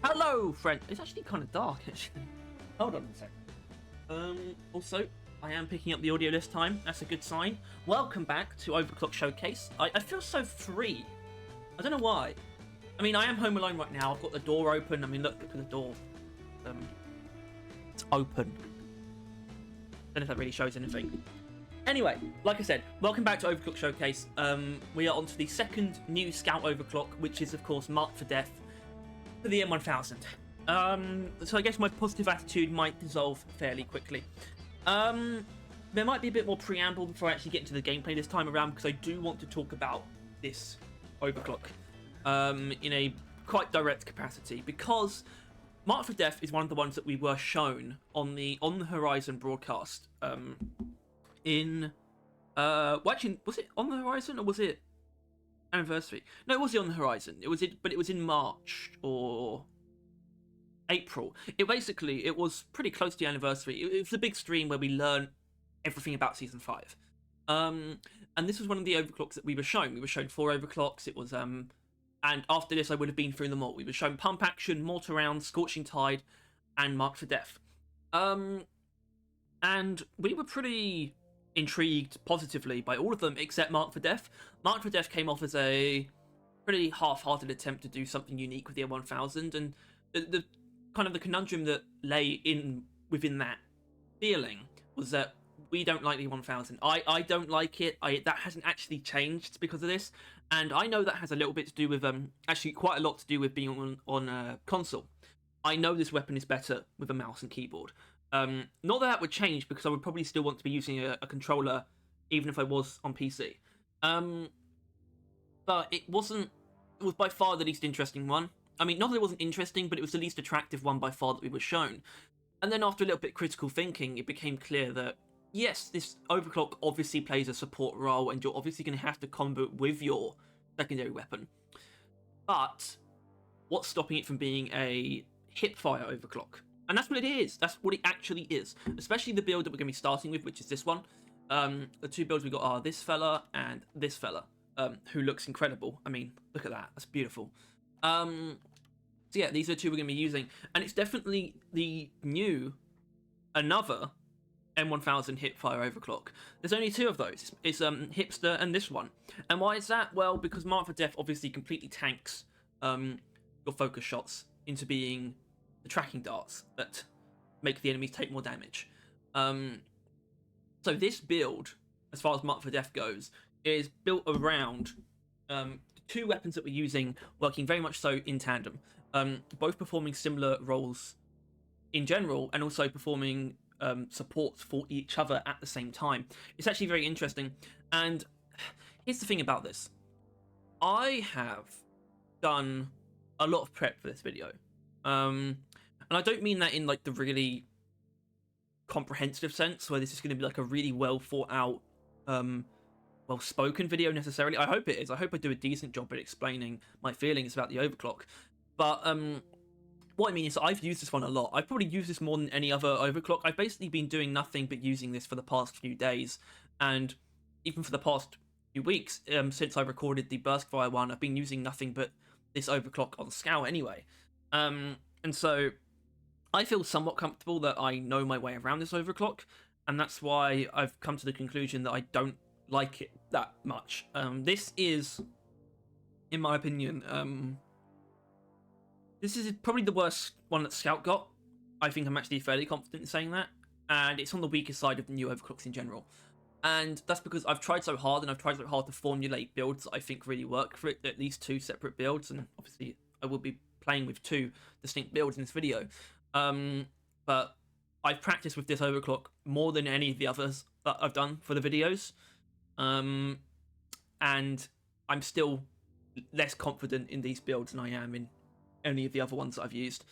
Hello, friend. It's actually kind of dark, actually. Hold on a sec. Also, I am picking up the audio this time. That's a good sign. Welcome back to Overclock Showcase. I feel so free. I don't know why. I mean, I am home alone right now. I've got the door open. I mean, look at the door. It's open. Don't know if that really shows anything. Anyway, like I said, welcome back to Overclock Showcase. We are on to the second new Scout Overclock, which is, of course, marked for death for the M1000. So I guess my positive attitude might dissolve fairly quickly. There might be a bit more preamble before I actually get into the gameplay this time around, because I do want to talk about this Overclock in a quite direct capacity, because Marked for Death is one of the ones that we were shown on the Horizon broadcast. Well, actually, was it on the Horizon or was it Anniversary? No, it was on the Horizon. But it was in March or April. It was pretty close to the Anniversary. It was the big stream where we learned everything about Season 5. And this was one of the overclocks that we were shown. We were shown 4 overclocks. It was and after this I would have been through them all. We were shown Pump Action, Mortar Round, Scorching Tide, and Marked for Death. And we were pretty intrigued positively by all of them except Marked for Death. Marked for Death came off as a pretty half-hearted attempt to do something unique with the M1000, and the kind of the conundrum that lay within that feeling was that we don't like the 1000. I don't like it. That hasn't actually changed because of this, and I know that has a little bit to do with actually quite a lot to do with being on a console. I know this weapon is better with a mouse and keyboard. Not that would change, because I would probably still want to be using a controller even if I was on PC. But it was by far the least interesting one. I mean, not that it wasn't interesting, but it was the least attractive one by far that we were shown. And then after a little bit of critical thinking, it became clear that, yes, this overclock obviously plays a support role, and you're obviously going to have to combo with your secondary weapon. But what's stopping it from being a hipfire overclock? And that's what it is. That's what it actually is. Especially the build that we're going to be starting with, which is this one. The two builds we got are this fella and this fella, who looks incredible. I mean, look at that. That's beautiful. So yeah, these are the two we're going to be using. And it's definitely another M1000 hipfire overclock. There's only 2 of those. It's Hipster and this one. And why is that? Well, because Marked for Death obviously completely tanks your focus shots into being the tracking darts that make the enemies take more damage. So this build, as far as Marked for Death goes, is built around the 2 weapons that we're using, working very much so in tandem, both performing similar roles in general, and also performing supports for each other at the same time. It's actually very interesting. And here's the thing about this. I have done a lot of prep for this video. And I don't mean that in like the really comprehensive sense, where this is going to be like a really well thought out, well spoken video necessarily. I hope it is. I hope I do a decent job at explaining my feelings about the overclock. But what I mean is, I've used this one a lot. I've probably used this more than any other overclock. I've basically been doing nothing but using this for the past few days, and even for the past few weeks, since I recorded the Burstfire one, I've been using nothing but this overclock on Scout anyway. And so I feel somewhat comfortable that I know my way around this overclock, and that's why I've come to the conclusion that I don't like it that much. This is, in my opinion, this is probably the worst one that Scout got. I think I'm actually fairly confident in saying that, and it's on the weaker side of the new overclocks in general. And that's because I've tried so hard, and I've tried so hard to formulate builds that I think really work for it, at least 2 separate builds, and obviously I will be playing with 2 distinct builds in this video. But I've practiced with this overclock more than any of the others that I've done for the videos. And I'm still less confident in these builds than I am in any of the other ones that I've used.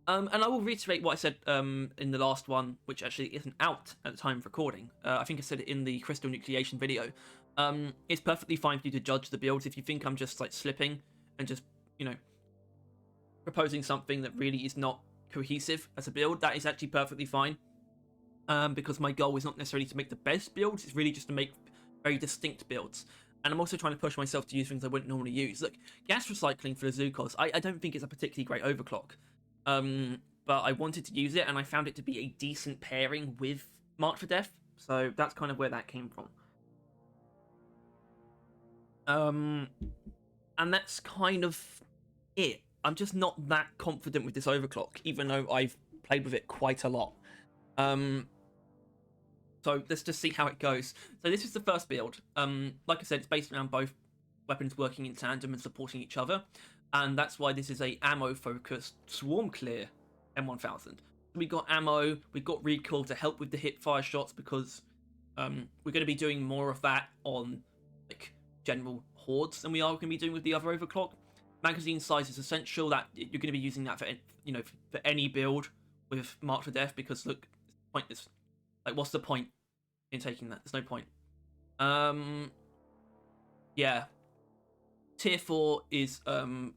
And I will reiterate what I said in the last one, which actually isn't out at the time of recording. I think I said it in the Crystal Nucleation video. It's perfectly fine for you to judge the builds if you think I'm just like slipping and just, proposing something that really is not cohesive as a build. That is actually perfectly fine, because my goal is not necessarily to make the best builds, it's really just to make very distinct builds. And I'm also trying to push myself to use things I wouldn't normally use. Look, gas recycling for the Zukos, I don't think it's a particularly great overclock. But I wanted to use it, and I found it to be a decent pairing with March for Death, so that's kind of where that came from. And that's kind of it. I'm just not that confident with this overclock, even though I've played with it quite a lot. So let's just see how it goes. So this is the first build. Like I said, it's based around both weapons working in tandem and supporting each other, and that's why this is a ammo-focused swarm clear M1000. We got ammo, we got recoil to help with the hip fire shots because we're going to be doing more of that on like general hordes than we are going to be doing with the other overclock. Magazine size is essential. That you're going to be using that for for any build with March for Death because look, it's pointless. Like, what's the point in taking that? There's no point. Yeah. Tier 4 is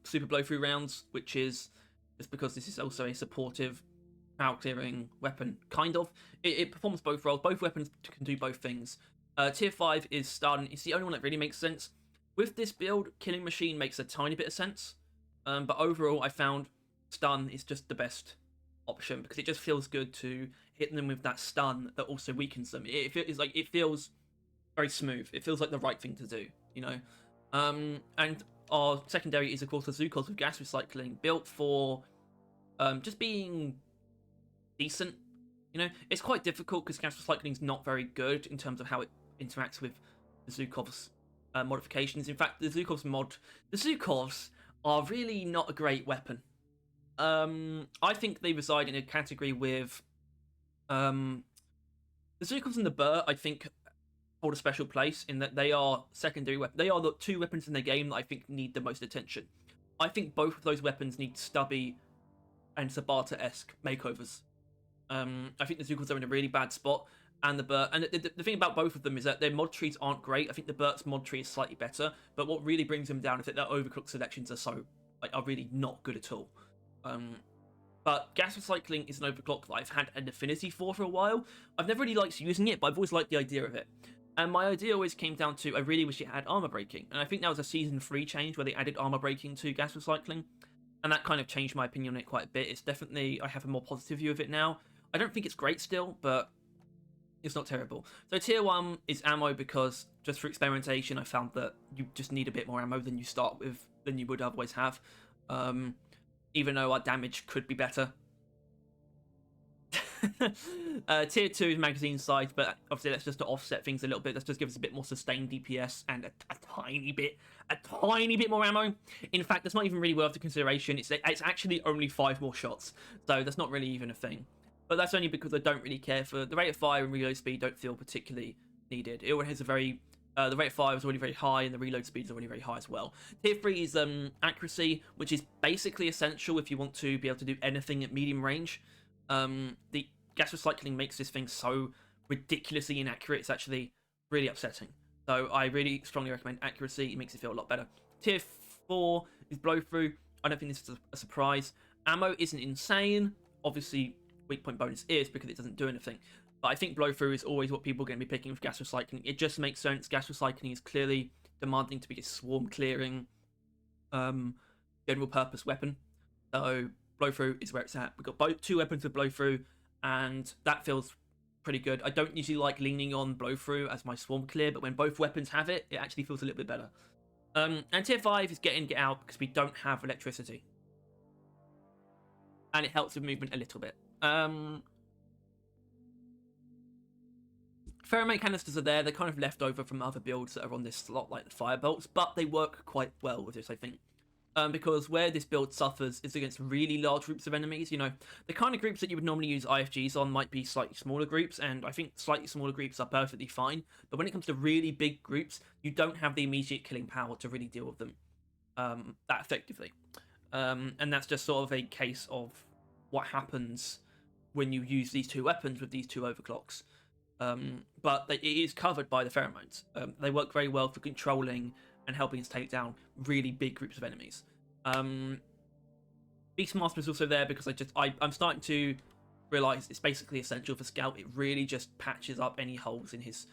super blow through rounds, which is just because this is also a supportive crowd clearing weapon. Kind of. It performs both roles. Both weapons can do both things. Tier 5 is stun. It's the only one that really makes sense. With this build, Killing Machine makes a tiny bit of sense. But overall, I found stun is just the best option because it just feels good to hit them with that stun that also weakens them. It feels very smooth. It feels like the right thing to do, you know. And our secondary is of course the Zukos with gas recycling, built for just being decent. You know, it's quite difficult because gas recycling is not very good in terms of how it interacts with the Zukov's modifications. In fact, the Zukovs are really not a great weapon. I think they reside in a category with the Zukovs and the Burr. I think hold a special place in that they are secondary weapons. They are the two weapons in the game that I think need the most attention. I think both of those weapons need Stubby and Sabata-esque makeovers. I think the Zukovs are in a really bad spot, and the Burt. And the thing about both of them is that their mod trees aren't great. I think the Burt's mod tree is slightly better, but what really brings them down is that their overclock selections are really not good at all. But gas recycling is an overclock that I've had an affinity for a while. I've never really liked using it, but I've always liked the idea of it. And my idea always came down to I really wish it had armor breaking, and I think that was a season 3 change where they added armor breaking to gas recycling, and that kind of changed my opinion on it quite a bit. It's definitely, I have a more positive view of it now. I don't think it's great still, but it's not terrible. So tier 1 is ammo because just for experimentation I found that you just need a bit more ammo than you would otherwise have. Even though our damage could be better. Tier 2 is magazine size, but obviously that's just to offset things a little bit. Let's just give us a bit more sustained DPS and a tiny bit more ammo. In fact, that's not even really worth the consideration. It's actually only 5 more shots, so that's not really even a thing. But that's only because I don't really care for the rate of fire and reload speed. Don't feel particularly needed. It already has a very the rate of fire is already very high, and the reload speed is already very high as well. Tier 3 is accuracy, which is basically essential if you want to be able to do anything at medium range. The gas recycling makes this thing so ridiculously inaccurate, it's actually really upsetting. So I really strongly recommend accuracy. It makes it feel a lot better. Tier 4 is blow through. I don't think this is a surprise. Ammo isn't insane. Obviously, weak point bonus is because it doesn't do anything. But I think blow through is always what people are going to be picking with gas recycling. It just makes sense. Gas recycling is clearly demanding to be a swarm clearing general purpose weapon. So blow through is where it's at. We've got 2 weapons with blow through, and that feels pretty good. I don't usually like leaning on blow through as my swarm clear, but when both weapons have it, it actually feels a little bit better. And tier 5 is get in, get out because we don't have electricity, and it helps with movement a little bit. Pheromone canisters are there. They're kind of left over from other builds that are on this slot, like the firebolts, but they work quite well with this, I think. Because where this build suffers is against really large groups of enemies. You know, the kind of groups that you would normally use IFGs on might be slightly smaller groups, and I think slightly smaller groups are perfectly fine. But when it comes to really big groups, you don't have the immediate killing power to really deal with them that effectively. And that's just sort of a case of what happens when you use these 2 weapons with these 2 overclocks. But it is covered by the pheromones. They work very well for controlling and helping us take down really big groups of enemies. Beastmaster is also there because I'm starting to realise it's basically essential for Scout. It really just patches up any holes in his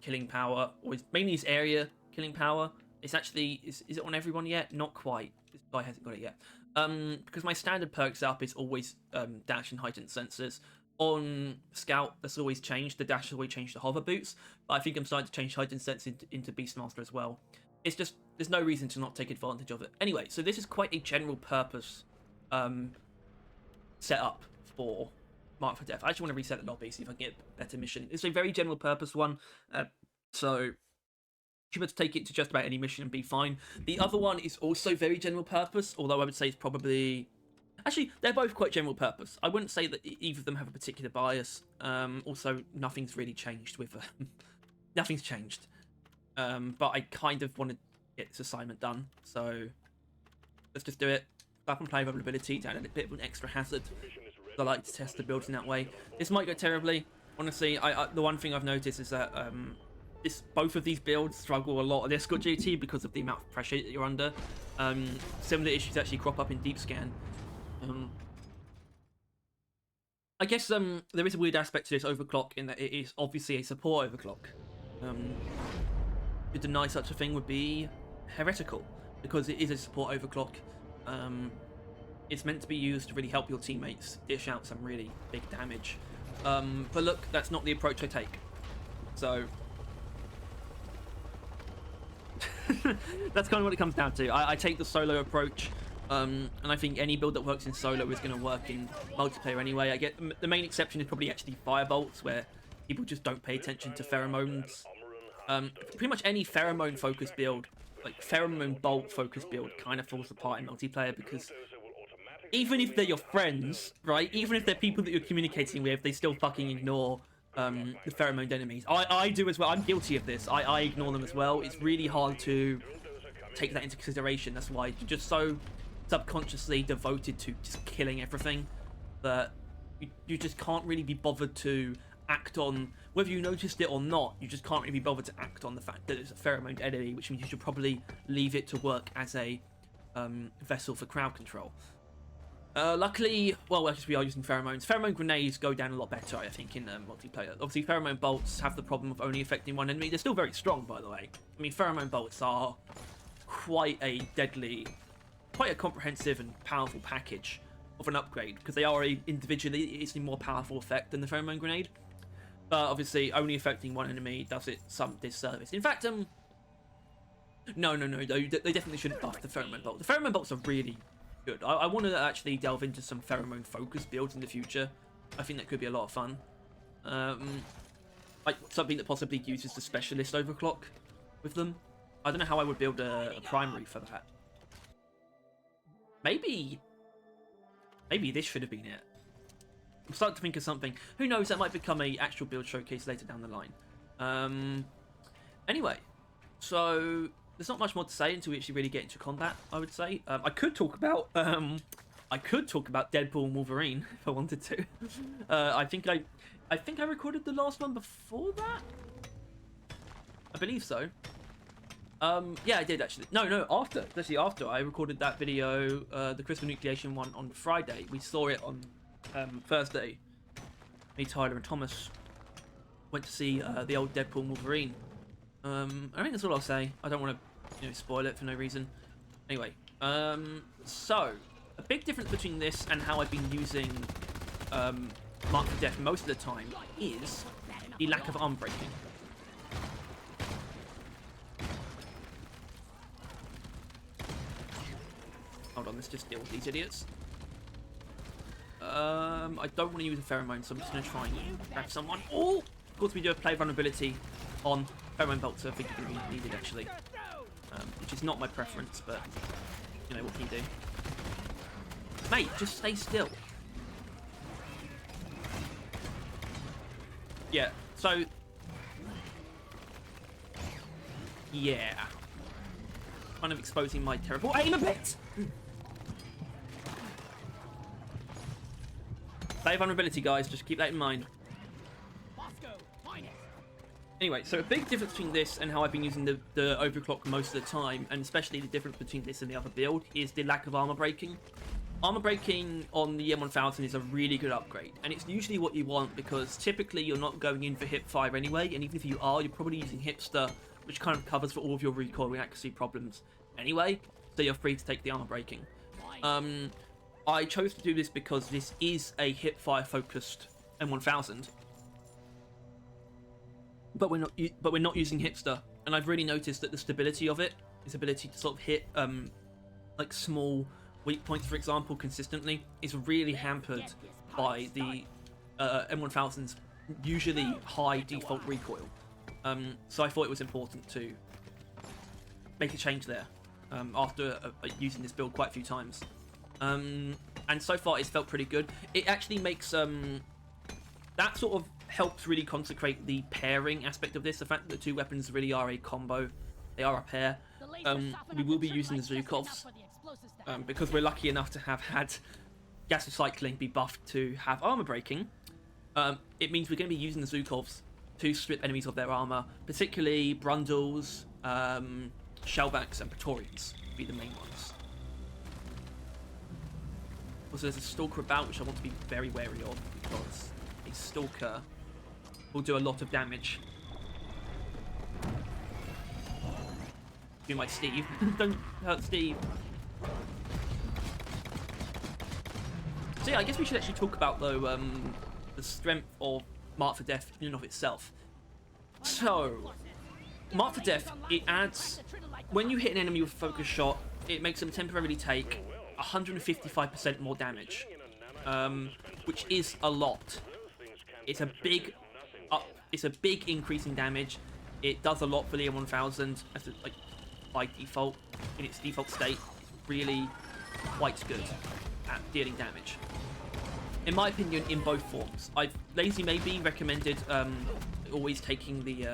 killing power, or mainly his area killing power. It's actually, is it on everyone yet? Not quite. This guy hasn't got it yet. Because my standard perk setup is always dash and heightened sensors. On Scout, that's always changed. The dash has always changed to hover boots, but I think I'm starting to change heightened sensors into Beastmaster as well. It's just, there's no reason to not take advantage of it. Anyway, so this is quite a general purpose setup for Mark for Death. I actually want to reset the lobby, see if I can get a better mission. It's a very general purpose one, so you should be able to take it to just about any mission and be fine. The other one is also very general purpose, although I would say it's probably... Actually, they're both quite general purpose. I wouldn't say that either of them have a particular bias. Also, nothing's really changed with... nothing's changed. But I kind of want to get this assignment done, so let's just do it. Up and play vulnerability to add a bit of an extra hazard. I like to test the builds in that way. This might go terribly. Honestly, the one thing I've noticed is that both of these builds struggle a lot on escort duty because of the amount of pressure that you're under. Similar issues actually crop up in deep scan. I guess there is a weird aspect to this overclock in that it is obviously a support overclock. To deny such a thing would be heretical because it is a support overclock. It's meant to be used to really help your teammates dish out some really big damage. But look, that's not the approach I take. So that's kind of what it comes down to. I take the solo approach, and I think any build that works in solo is going to work in multiplayer anyway. I get the main exception is probably actually firebolts, where people just don't pay attention to pheromones. Pretty much any pheromone focused build, like pheromone bolt focused build, kind of falls apart in multiplayer because even if they're your friends, right? Even if they're people that you're communicating with, they still fucking ignore the pheromone enemies. I do as well. I'm guilty of this. I ignore them as well. It's really hard to take that into consideration. That's why you're just so subconsciously devoted to just killing everything that you just can't really be bothered to act on, whether you noticed it or not, you just can't really be bothered to act on the fact that it's a pheromone enemy, which means you should probably leave it to work as a vessel for crowd control. Luckily, well, I guess we are using pheromones. Pheromone grenades go down a lot better, I think, in multiplayer. Obviously, pheromone bolts have the problem of only affecting one enemy. They're still very strong, by the way. I mean, pheromone bolts are quite a deadly, quite a comprehensive and powerful package of an upgrade, because they are individually, it's a more powerful effect than the pheromone grenade. But obviously, only affecting one enemy does it some disservice. In fact, no, they definitely shouldn't buff the pheromone bolt. The pheromone bolts are really good. I want to actually delve into some pheromone focused builds in the future. I think that could be a lot of fun. Like something that possibly uses the specialist overclock with them. I don't know how I would build a primary for that. Maybe this should have been it. I'm starting to think of something. Who knows, that might become a actual build showcase later down the line. Anyway, so there's not much more to say until we actually really get into combat, I would say. I could talk about Deadpool and Wolverine if I wanted to. I think I recorded the last one before that. I believe so. Yeah, I did actually. No, after. Actually, after I recorded that video, the crystal nucleation one on Friday. We saw it on Thursday. Me, Tyler, and Thomas went to see the old Deadpool and Wolverine. I think that's all I'll say. I don't want to, spoil it for no reason. Anyway, so a big difference between this and how I've been using Mark for Death most of the time is the lack of arm breaking. Hold on, let's just deal with these idiots. I don't want to use a pheromone, so I'm just going to try and grab someone. Oh! Of course, we do have play vulnerability on pheromone bolts, so I think it's going to be needed, actually. Which is not my preference, but, what can you do? Mate, just stay still. Yeah, so... Yeah. Kind of exposing my terrible aim a bit! Play vulnerability, guys. Just keep that in mind. Anyway, so a big difference between this and how I've been using the overclock most of the time, and especially the difference between this and the other build, is the lack of armor breaking. Armor breaking on the M1000 is a really good upgrade, and it's usually what you want because typically you're not going in for hip fire anyway, and even if you are, you're probably using hipster, which kind of covers for all of your recoil and accuracy problems anyway, so you're free to take the armor breaking. I chose to do this because this is a hipfire focused M1000, but we're not using hipster, and I've really noticed that the stability of it, its ability to sort of hit like small weak points, for example, consistently, is really hampered by the M1000's usually high default recoil. So I thought it was important to make a change there after using this build quite a few times. And so far it's felt pretty good. It actually makes that sort of helps really consecrate the pairing aspect of this. The fact that the two weapons really are a combo, they are a pair. We will be using the Zhukovs because we're lucky enough to have had gas recycling be buffed to have armor breaking. It means we're going to be using the Zhukovs to strip enemies of their armor, particularly Brundles, Shellbacks, and Praetorians would be the main ones. Also, there's a Stalker about, which I want to be very wary of, because a Stalker will do a lot of damage. Do like Steve. Don't hurt Steve. So yeah, I guess we should actually talk about, though, the strength of Mark for Death in and of itself. So, Mark for Death, it adds, when you hit an enemy with a focus shot, it makes them temporarily take 155% more damage, which is a lot. It's a big increase in damage. It does a lot for the M1000 as like by default in its default state. It's really quite good at dealing damage, in my opinion, in both forms. Lazy Maybe recommended always taking the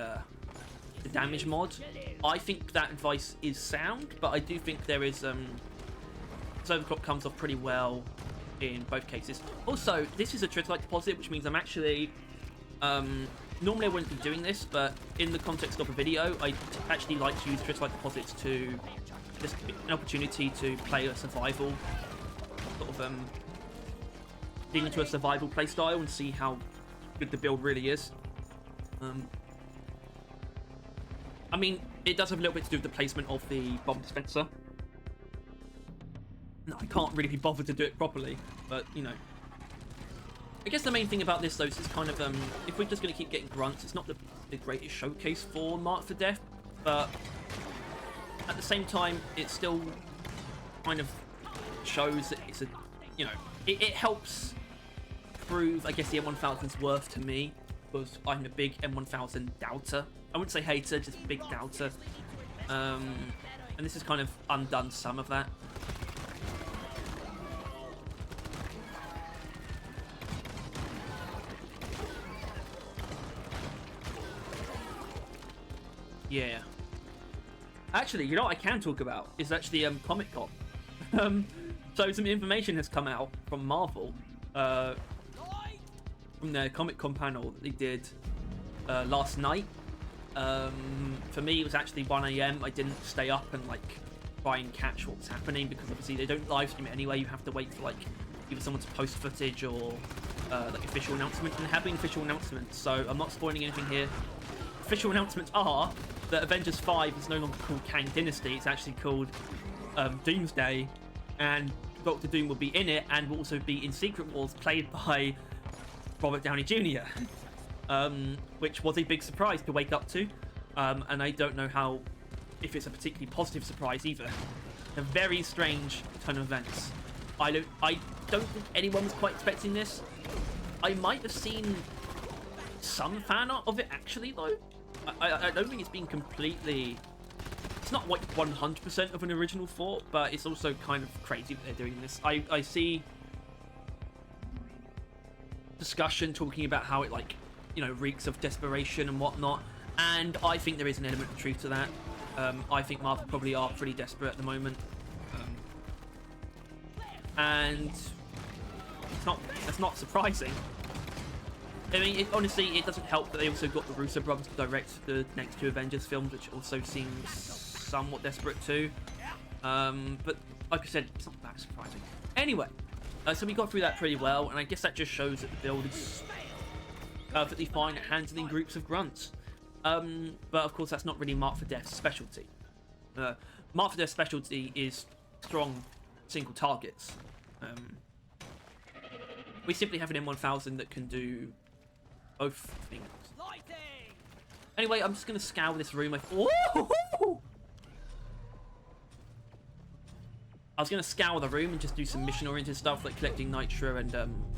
damage mod. I think that advice is sound, but I do think there is Overclock comes off pretty well in both cases. Also, this is a Tritolite deposit, which means I'm actually normally I wouldn't be doing this, but in the context of a video, I actually like to use Tritolite deposits to just an opportunity to play a survival sort of lean into a survival playstyle and see how good the build really is. I mean, it does have a little bit to do with the placement of the bomb dispenser. No, I can't really be bothered to do it properly, but, you know. I guess the main thing about this, though, is kind of, if we're just going to keep getting grunts, it's not the greatest showcase for Mark for Death, but at the same time, it still kind of shows that it's a, you know, it helps prove, I guess, the M1000's worth to me, because I'm a big M1000 doubter. I wouldn't say hater, just big doubter. And this has kind of undone some of that. Yeah. Actually, you know what I can talk about is actually Comic-Con. So some information has come out from Marvel, from their Comic-Con panel that they did last night. For me, it was actually 1 AM. I didn't stay up and like try and catch what's happening because obviously they don't live stream it anyway. You have to wait for like either someone to post footage or like official announcement, and there have been official announcements, so I'm not spoiling anything here. Official announcements are that Avengers 5 is no longer called Kang Dynasty, it's actually called Doomsday, and Dr. Doom will be in it and will also be in Secret Wars, played by Robert Downey Jr., which was a big surprise to wake up to, and I don't know if it's a particularly positive surprise either. A very strange turn of events. I don't think anyone was quite expecting this. I might have seen some fan art of it actually, though. I don't think it's been completely... It's not like 100% of an original thought, but it's also kind of crazy that they're doing this. I see discussion talking about how it, like, you know, reeks of desperation and whatnot, and I think there is an element of truth to that. I think Marvel probably are pretty desperate at the moment, and that's not surprising. I mean, honestly, it doesn't help that they also got the Russo brothers to direct the next 2 Avengers films, which also seems somewhat desperate too. But like I said, it's not that surprising. Anyway, so we got through that pretty well, and I guess that just shows that the build is perfectly fine at handling groups of grunts. But of course, that's not really Mark for Death's specialty. Mark for Death's specialty is strong single targets. We simply have an M1000 that can do both things. Anyway, I'm just going to scour this room. I was going to scour the room and just do some mission-oriented stuff like collecting nitro and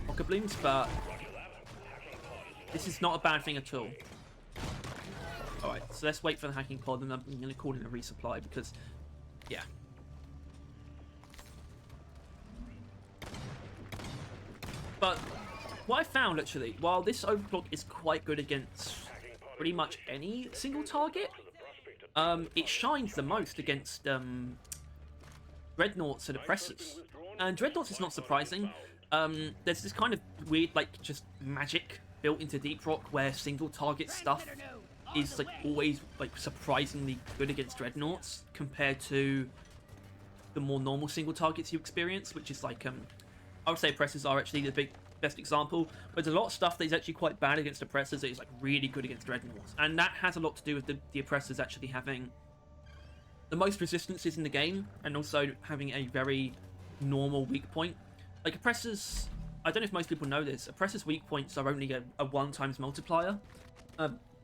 rocket blooms, but this is not a bad thing at all. Alright, so let's wait for the hacking pod, and I'm going to call in a resupply because, yeah. But what I found, actually, while this Overclock is quite good against pretty much any single target, it shines the most against Dreadnoughts and Oppressors. And Dreadnoughts is not surprising. There's this kind of weird, like, just magic built into Deep Rock where single target stuff is, like, always, like, surprisingly good against Dreadnoughts compared to the more normal single targets you experience, which is, like, I would say Oppressors are actually the best example, but there's a lot of stuff that is actually quite bad against Oppressors that is, like, really good against Dreadnoughts. And that has a lot to do with the Oppressors actually having the most resistances in the game, and also having a very normal weak point. Like, Oppressors, I don't know if most people know this, Oppressors' weak points are only a 1 times multiplier,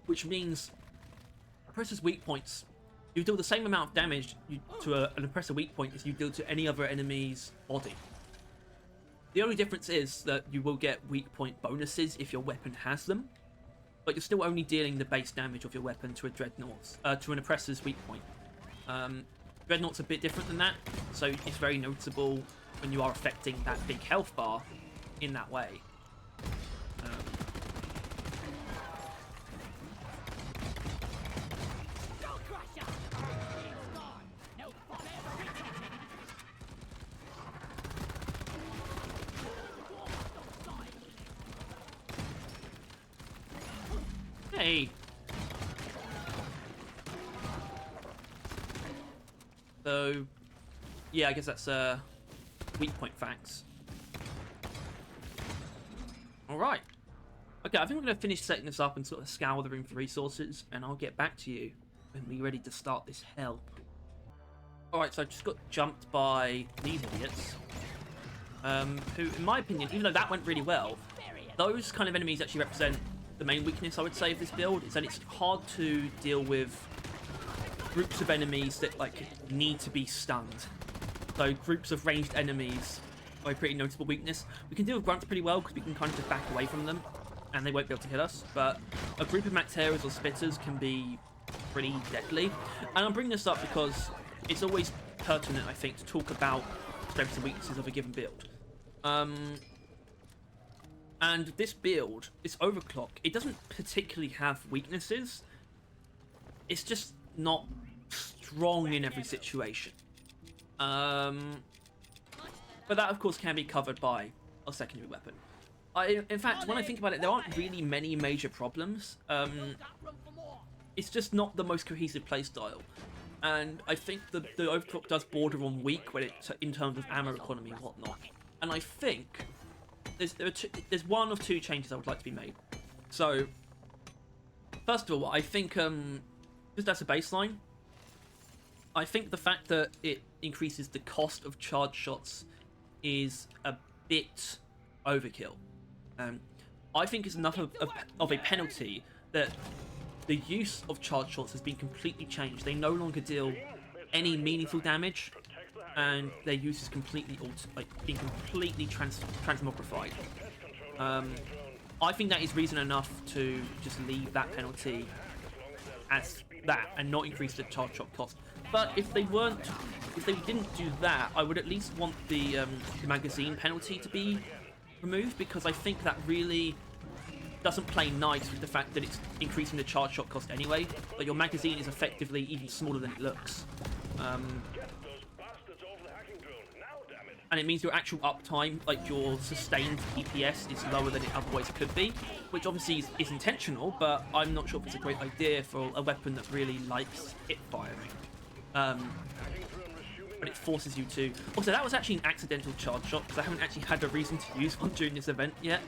which means Oppressors' weak points, you deal the same amount of damage to an Oppressor weak point as you deal to any other enemy's body. The only difference is that you will get weak point bonuses if your weapon has them, but you're still only dealing the base damage of your weapon to a Dreadnought, to an Oppressor's weak point. Dreadnought's a bit different than that, so it's very noticeable when you are affecting that big health bar in that way. Hey! So, yeah, I guess that's weak point facts. Alright. Okay, I think we're going to finish setting this up and sort of scour the room for resources, and I'll get back to you when we're ready to start this hell. Alright, so I just got jumped by these idiots, who, in my opinion, even though that went really well, those kind of enemies actually represent the main weakness, I would say, of this build, is that it's hard to deal with groups of enemies that, like, need to be stunned. So groups of ranged enemies are a pretty noticeable weakness. We can deal with grunts pretty well because we can kind of just back away from them and they won't be able to hit us, but a group of Macteras or Spitters can be pretty deadly. And I'm bringing this up because it's always pertinent, I think, to talk about strengths and weaknesses of a given build. And this build, this Overclock, it doesn't particularly have weaknesses. It's just not strong in every situation. But that, of course, can be covered by a secondary weapon. In fact, when I think about it, there aren't really many major problems. It's just not the most cohesive playstyle. And I think the Overclock does border on weak when in terms of ammo economy and whatnot. And I think there's one of two changes I would like to be made. So, first of all, I think, just as a baseline, I think the fact that it increases the cost of charge shots is a bit overkill. I think it's enough of a penalty that the use of charge shots has been completely changed. They no longer deal any meaningful damage, and their use is completely transmogrified. I think that is reason enough to just leave that penalty as that and not increase the charge shot cost. But if they didn't do that, I would at least want the magazine penalty to be removed, because I think that really doesn't play nice with the fact that it's increasing the charge shot cost anyway. But your magazine is effectively even smaller than it looks. And it means your actual uptime, like your sustained DPS, is lower than it otherwise could be, which obviously is intentional, but I'm not sure if it's a great idea for a weapon that really likes hip firing. But it forces you to... Also, that was actually an accidental charge shot, because I haven't actually had a reason to use one during this event yet.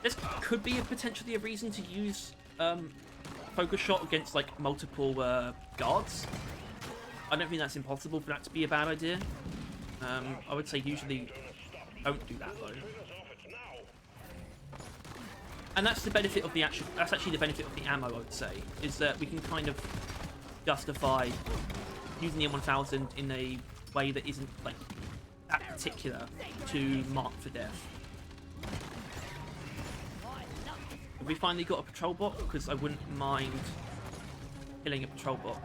This could be potentially a reason to use focus shot against, like, multiple guards. I don't think that's impossible for that to be a bad idea. I would say usually don't do that though. And that's the benefit of the actual. That's actually the benefit of the ammo. I would say is that we can kind of justify using the M1000 in a way that isn't like that particular to mark for death. Have we finally got a patrol bot? Because I wouldn't mind killing a patrol bot.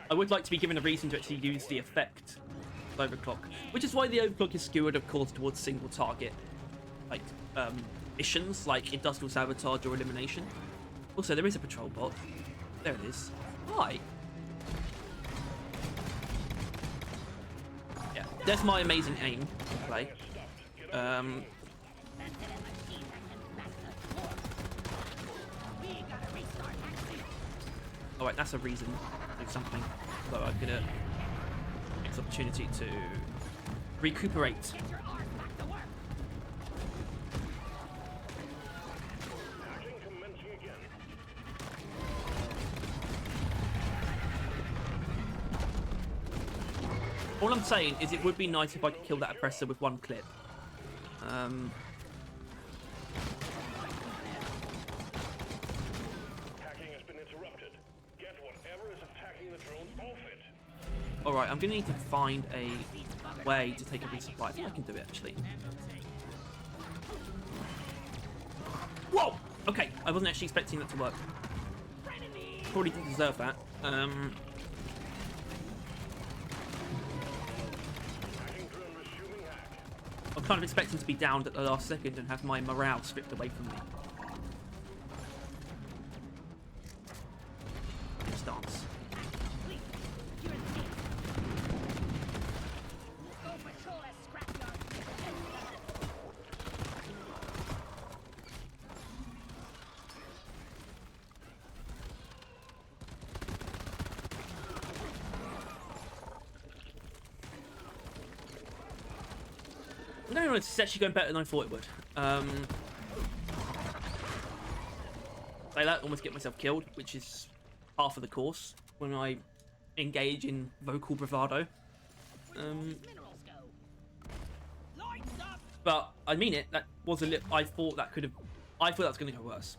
I would like to be given a reason to actually use the effect of Overclock, which is why the Overclock is skewered, of course, towards single target, like missions, like industrial sabotage or elimination. Also, there is a patrol bot. There it is. Hi. Yeah, that's my amazing aim to play. All right, that's a reason to do something. So I'm gonna take this opportunity to recuperate. All I'm saying is it would be nice if I could kill that oppressor with one clip. Alright, I'm going to need to find a way to take a resupply. I think I can do it, actually. Whoa! Okay, I wasn't actually expecting that to work. Probably didn't deserve that. I'm kind of expecting to be downed at the last second and have my morale stripped away from me. Stance. No, it's actually going better than I thought it would. I let almost get myself killed, which is half of the course when I engage in vocal bravado. But I mean it. That was a little. I thought that was going to go worse.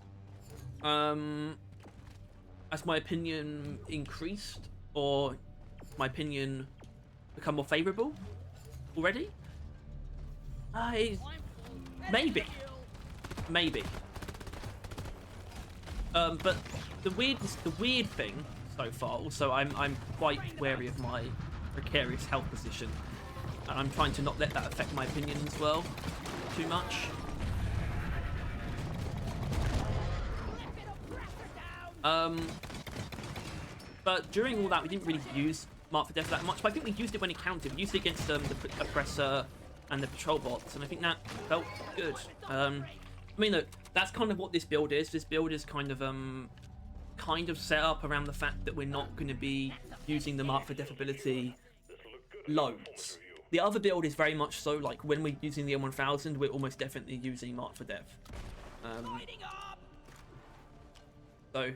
As my opinion increased, or my opinion become more favourable already. Maybe. But the weird thing so far. Also, I'm quite wary of my precarious health position, and I'm trying to not let that affect my opinion as well too much. But during all that, we didn't really use Mark for Death that much. But I think we used it when it counted. We used it against the oppressor and the patrol bots, and I think that felt good. I mean, look, that's kind of what this build is. This build is kind of set up around the fact that we're not going to be using the Mark for Death ability loads. The other build is very much so, like, when we're using the M1000, we're almost definitely using Mark for Death. So,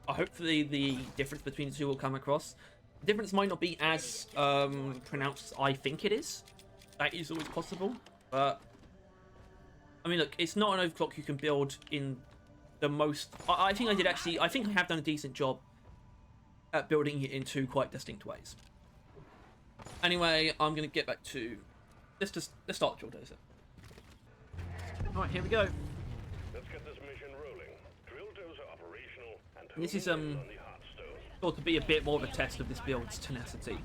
hopefully the difference between the two will come across. The difference might not be as pronounced as I think it is. That is always possible, but I mean, look, it's not an overclock you can build in the most. I think I have done a decent job at building it in two quite distinct ways. Anyway, I'm gonna get back to let's start Drill Dozer. All right, here we go. Let's get this mission rolling. Drill Dozer operational, and this is thought to be a bit more of a test of this build's tenacity.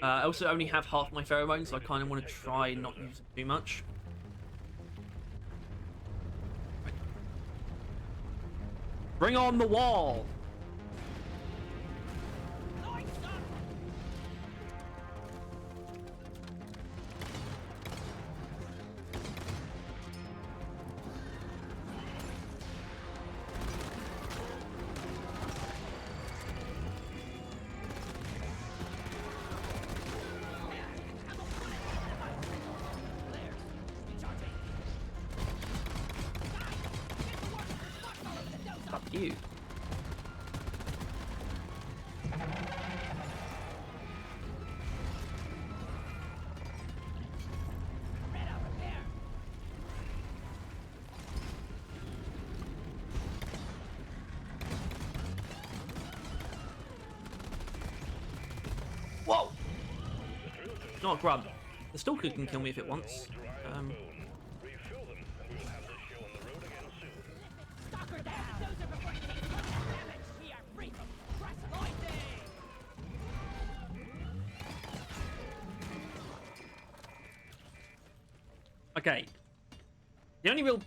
I also only have half my pheromones, so I kind of want to try and not use it too much. Bring on the wall! you. Whoa! Not a grub. The stalker can kill me if it wants. Refill them, and we'll have this show on the road again soon. Stalker down! Those are before you take damage! We are free from press lightning! Okay. The only real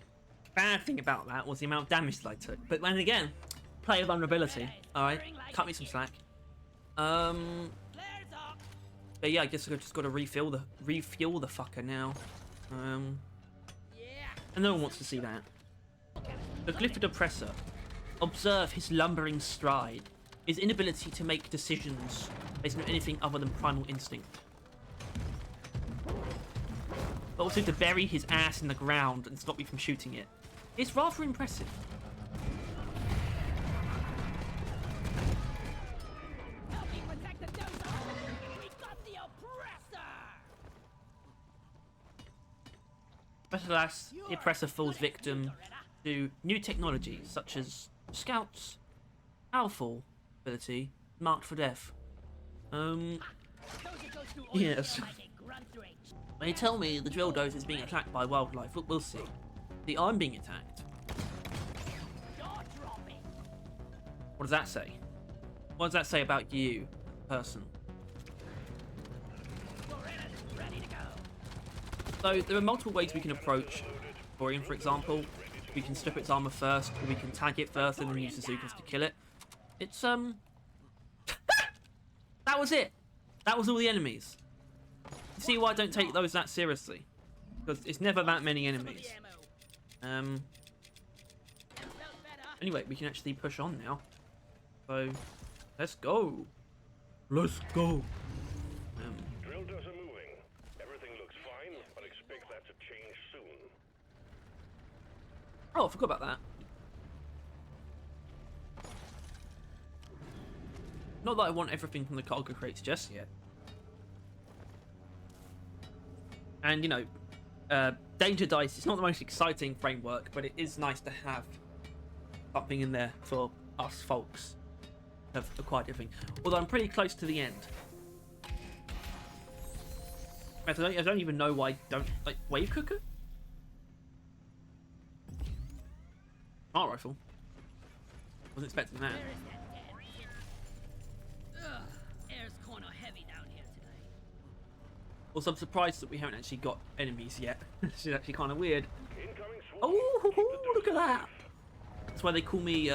bad thing about that was the amount of damage that I took. But then again, player vulnerability. Alright, cut me some slack. Flares up! But yeah, I guess I've just got to refuel the fucker now. Yeah! And no one wants to see that. The Glyphid Oppressor. Observe his lumbering stride. His inability to make decisions based on anything other than primal instinct. But also to bury his ass in the ground and stop me from shooting it. It's rather impressive. Help me protect the dozer! We got the oppressor! But alas, the Oppressor falls victim to new technologies such as Scouts, Alpha ability, marked for death. Dozer goes through all Yes. like a grunt range. They tell me the drill dozer is being attacked by wildlife. We'll see. See, I'm being attacked. Jaw dropping! What does that say? What does that say about you, person? Loretta's ready to go! So there are multiple ways we can approach Thorium, for example. We can strip its armor first, or we can tag it first and then use the Zukas to kill it. It's that was it. That was all the enemies. You see why I don't take those that seriously? Because it's never that many enemies. Anyway, we can actually push on now. So, let's go. Let's go. Drill dozer moving. Everything looks fine, but expect that to change soon. Oh, I forgot about that. Not that I want everything from the cargo crates just yet. And, you know, Danger Dice is not the most exciting framework, but it is nice to have something in there for us folks of acquired everything. Although I'm pretty close to the end. I don't even know why I don't... Like, Wave Cooker? Smart rifle. Wasn't expecting that. Where is that damn shit? Ugh, air's kinda heavy down here today. Also, I'm surprised that we haven't actually got enemies yet. This is actually kind of weird. Incoming swarm. Oh, look at that! That's why they call me,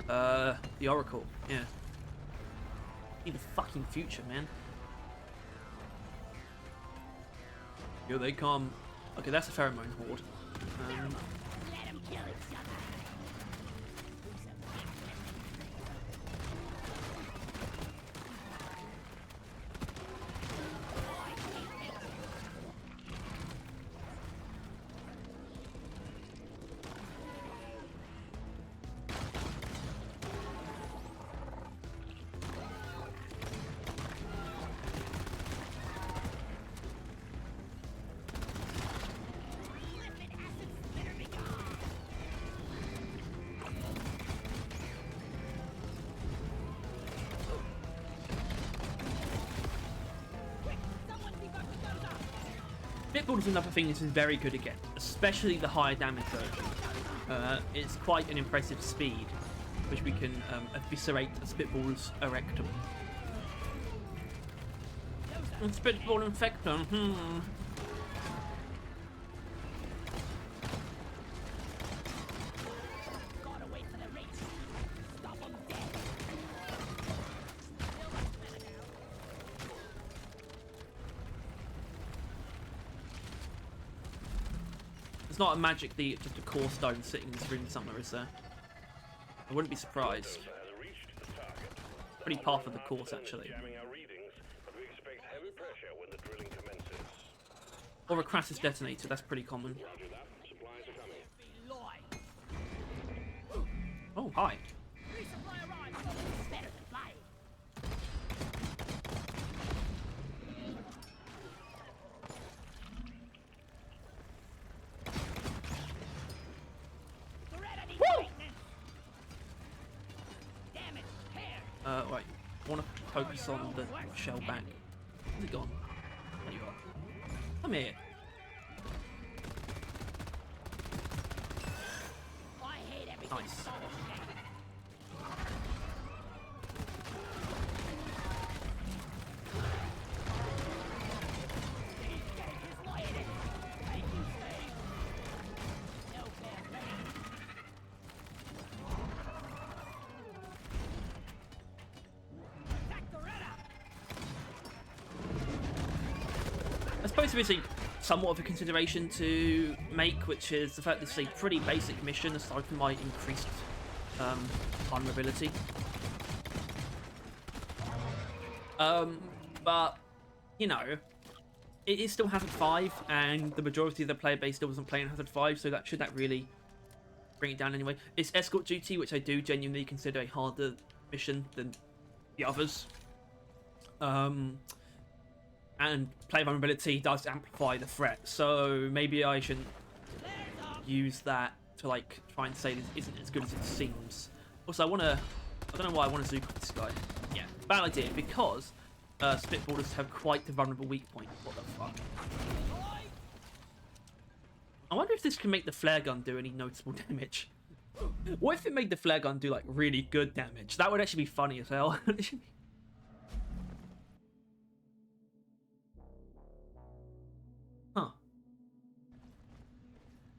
the Oracle. Yeah. In the fucking future, man. Here they come. Okay, that's a pheromone horde. Let 'em kill each other! Spitball is another thing this is very good again, especially the higher damage version. It's quite an impressive speed, which we can eviscerate a Spitball's erectum. And Spitball infectum, Gotta wait for the reach. Stop 'em dead. It's not a magic, just a core stone sitting in this room somewhere, is there? I wouldn't be surprised. Has reached the target. Pretty par of the course, actually. Jamming our readings, but we expect heavy pressure when the drilling commences. Or a Crassus detonator, that's pretty common. Roger that. Supplies are coming. Be lying. hi. Resupply arrived. It's better than flying. Beretta needs maintenance. Damn it, hair. Right. I want to focus on the shell back. Where's it gone? There you are. Come here. I hate everything. Nice. so much. I suppose there is a somewhat of a consideration to make, which is the fact this is a pretty basic mission aside from my increased vulnerability. But you know, it is still Hazard 5, and the majority of the player base still wasn't playing Hazard 5, so that really bring it down anyway. It's Escort duty, which I do genuinely consider a harder mission than the others. And player vulnerability does amplify the threat, so maybe I shouldn't use that to like try and say this isn't as good as it seems. Also, I don't know why I want to zoom this guy. Yeah, bad idea, because Spitballers have quite the vulnerable weak point. What the fuck? I wonder if this can make the flare gun do any noticeable damage. What if it made the flare gun do like really good damage? That would actually be funny as hell. Huh.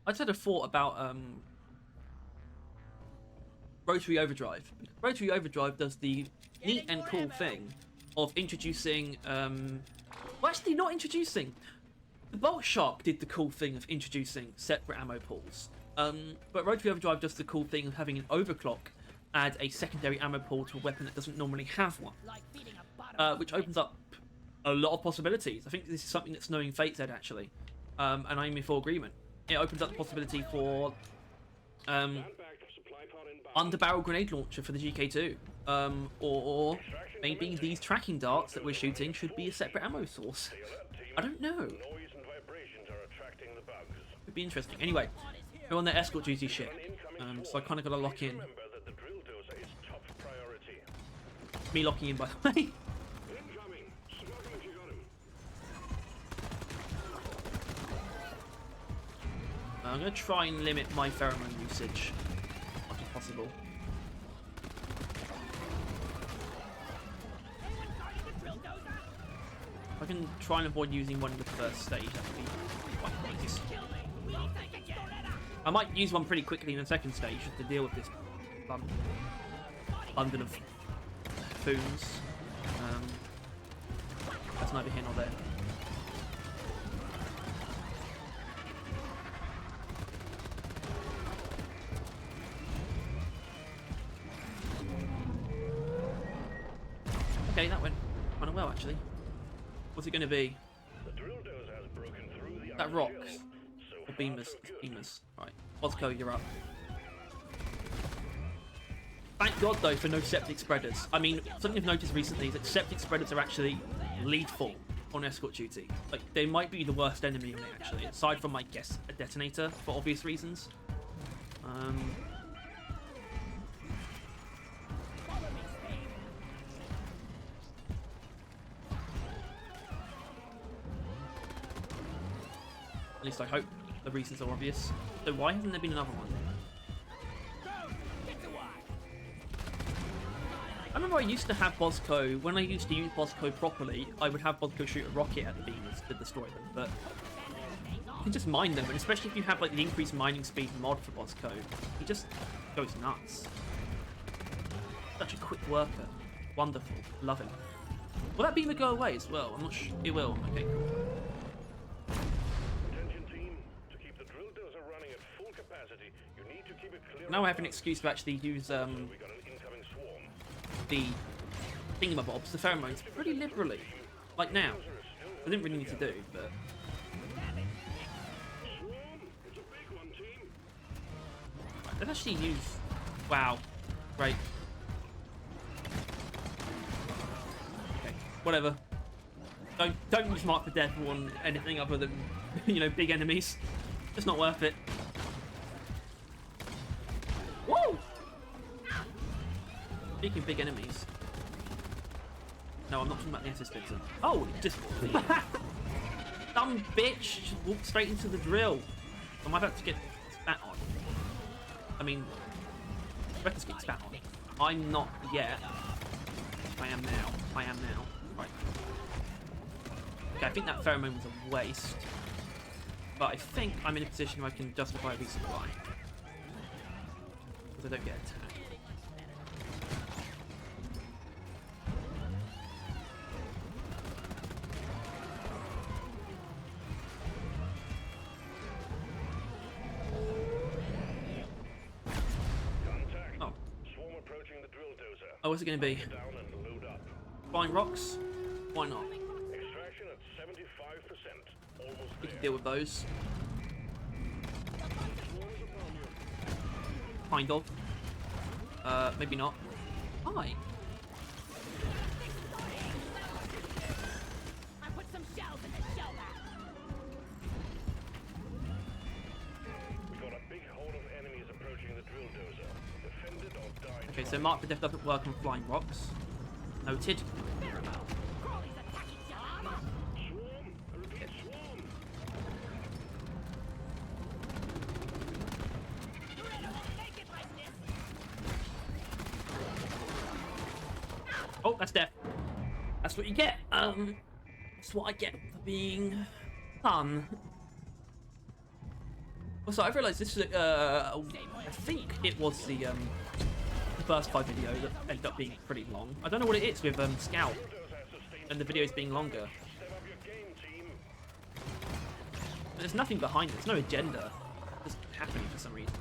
I just had a thought about Rotary Overdrive. Rotary Overdrive does the neat and cool thing of introducing well, actually not introducing. The Bolt Shark did the cool thing of introducing separate ammo pools. But Rotary Overdrive does the cool thing of having an overclock add a secondary ammo pool to a weapon that doesn't normally have one. Like feeding a bottom Which opens up a lot of possibilities. I think this is something that's Knowing Fate said, actually. And I'm in full agreement. It opens up the possibility for under-barrel grenade launcher for the GK2. Or maybe these tracking darts that we're shooting should be a separate ammo source. I don't know. Noise and vibrations are attracting the bugs. It'd be interesting. Anyway, we're on the Escort duty ship. So I kind of got to lock in. Remember that the drill dozer is top priority. Me locking in, by the way. Incoming. Smoke him if you got him. I'm going to try and limit my pheromone usage as much as possible. If I can try and avoid using one in the first stage, that would be quite nice. I might use one pretty quickly in the second stage just to deal with this bundle of foons. That's neither here nor there. Okay, that went kind of well, actually. What's it going to be? The drill dozer has broken through the That outer rocks. shell. So Or far, beamers? so good. Beamers. Right. Bosco, you're up. Thank God, though, for no septic spreaders. I mean, something I've noticed recently is that septic spreaders are actually lethal on Escort duty. Like, they might be the worst enemy on it, actually, aside from, I guess, a detonator, for obvious reasons. At least I hope the reasons are obvious. So why hasn't there been another one? I remember I used to have Bosco, when I used to use Bosco properly, I would have Bosco shoot a rocket at the beamers to destroy them, but you can just mine them, and especially if you have like the increased mining speed mod for Bosco, he just goes nuts. Such a quick worker. Wonderful. Love him. Will that beamer go away as well? I'm not sure. It will. Okay, cool. Attention team, to keep the drill dozer running at full capacity, you need to keep it clear. Now I have an excuse to actually use We got an incoming swarm. the thingamabobs, the pheromones, pretty liberally. Like now. I didn't really need to do, but... Swarm, it's a big one, team. Let's actually use... Wow. Great. Okay, whatever. Don't use Mark for Death on anything other than, you know, big enemies. It's not worth it. Whoa! Speaking of big enemies. No, I'm not talking about the assistant. Oh, just dumb bitch just walked straight into the drill. I might have to get spat on. I mean, Rebecca's getting spat on. I'm not yet. I am now. I am now. Right. Okay, I think that pheromone was a waste. But I think I'm in a position where I can justify a resupply. Because I don't get attacked. Oh. Swarm approaching the drill dozer. Oh, what's it going to be? Down and load up. Flying rocks? Why not? Extraction at 75%. Almost We can there. deal with those. Kind of. Maybe not. Hi. I put some shells in the shell rack. We got a big horde of enemies approaching the drill dozer. Defend it or die. Okay, so Mark for Death doesn't work on flying rocks. Noted. Pheromone. Crawley's attacking shell armor. Swarm! I repeat, swarm! Dorito won't make it like this. Oh, that's death. That's what you get. That's what I get for being fun. Also, I realised this is I think it was the first 5 video that ended up being pretty long. I don't know what it is with Scout and the videos being longer. Step up your game, team. There's nothing behind it. There's no agenda. It's just happening for some reason.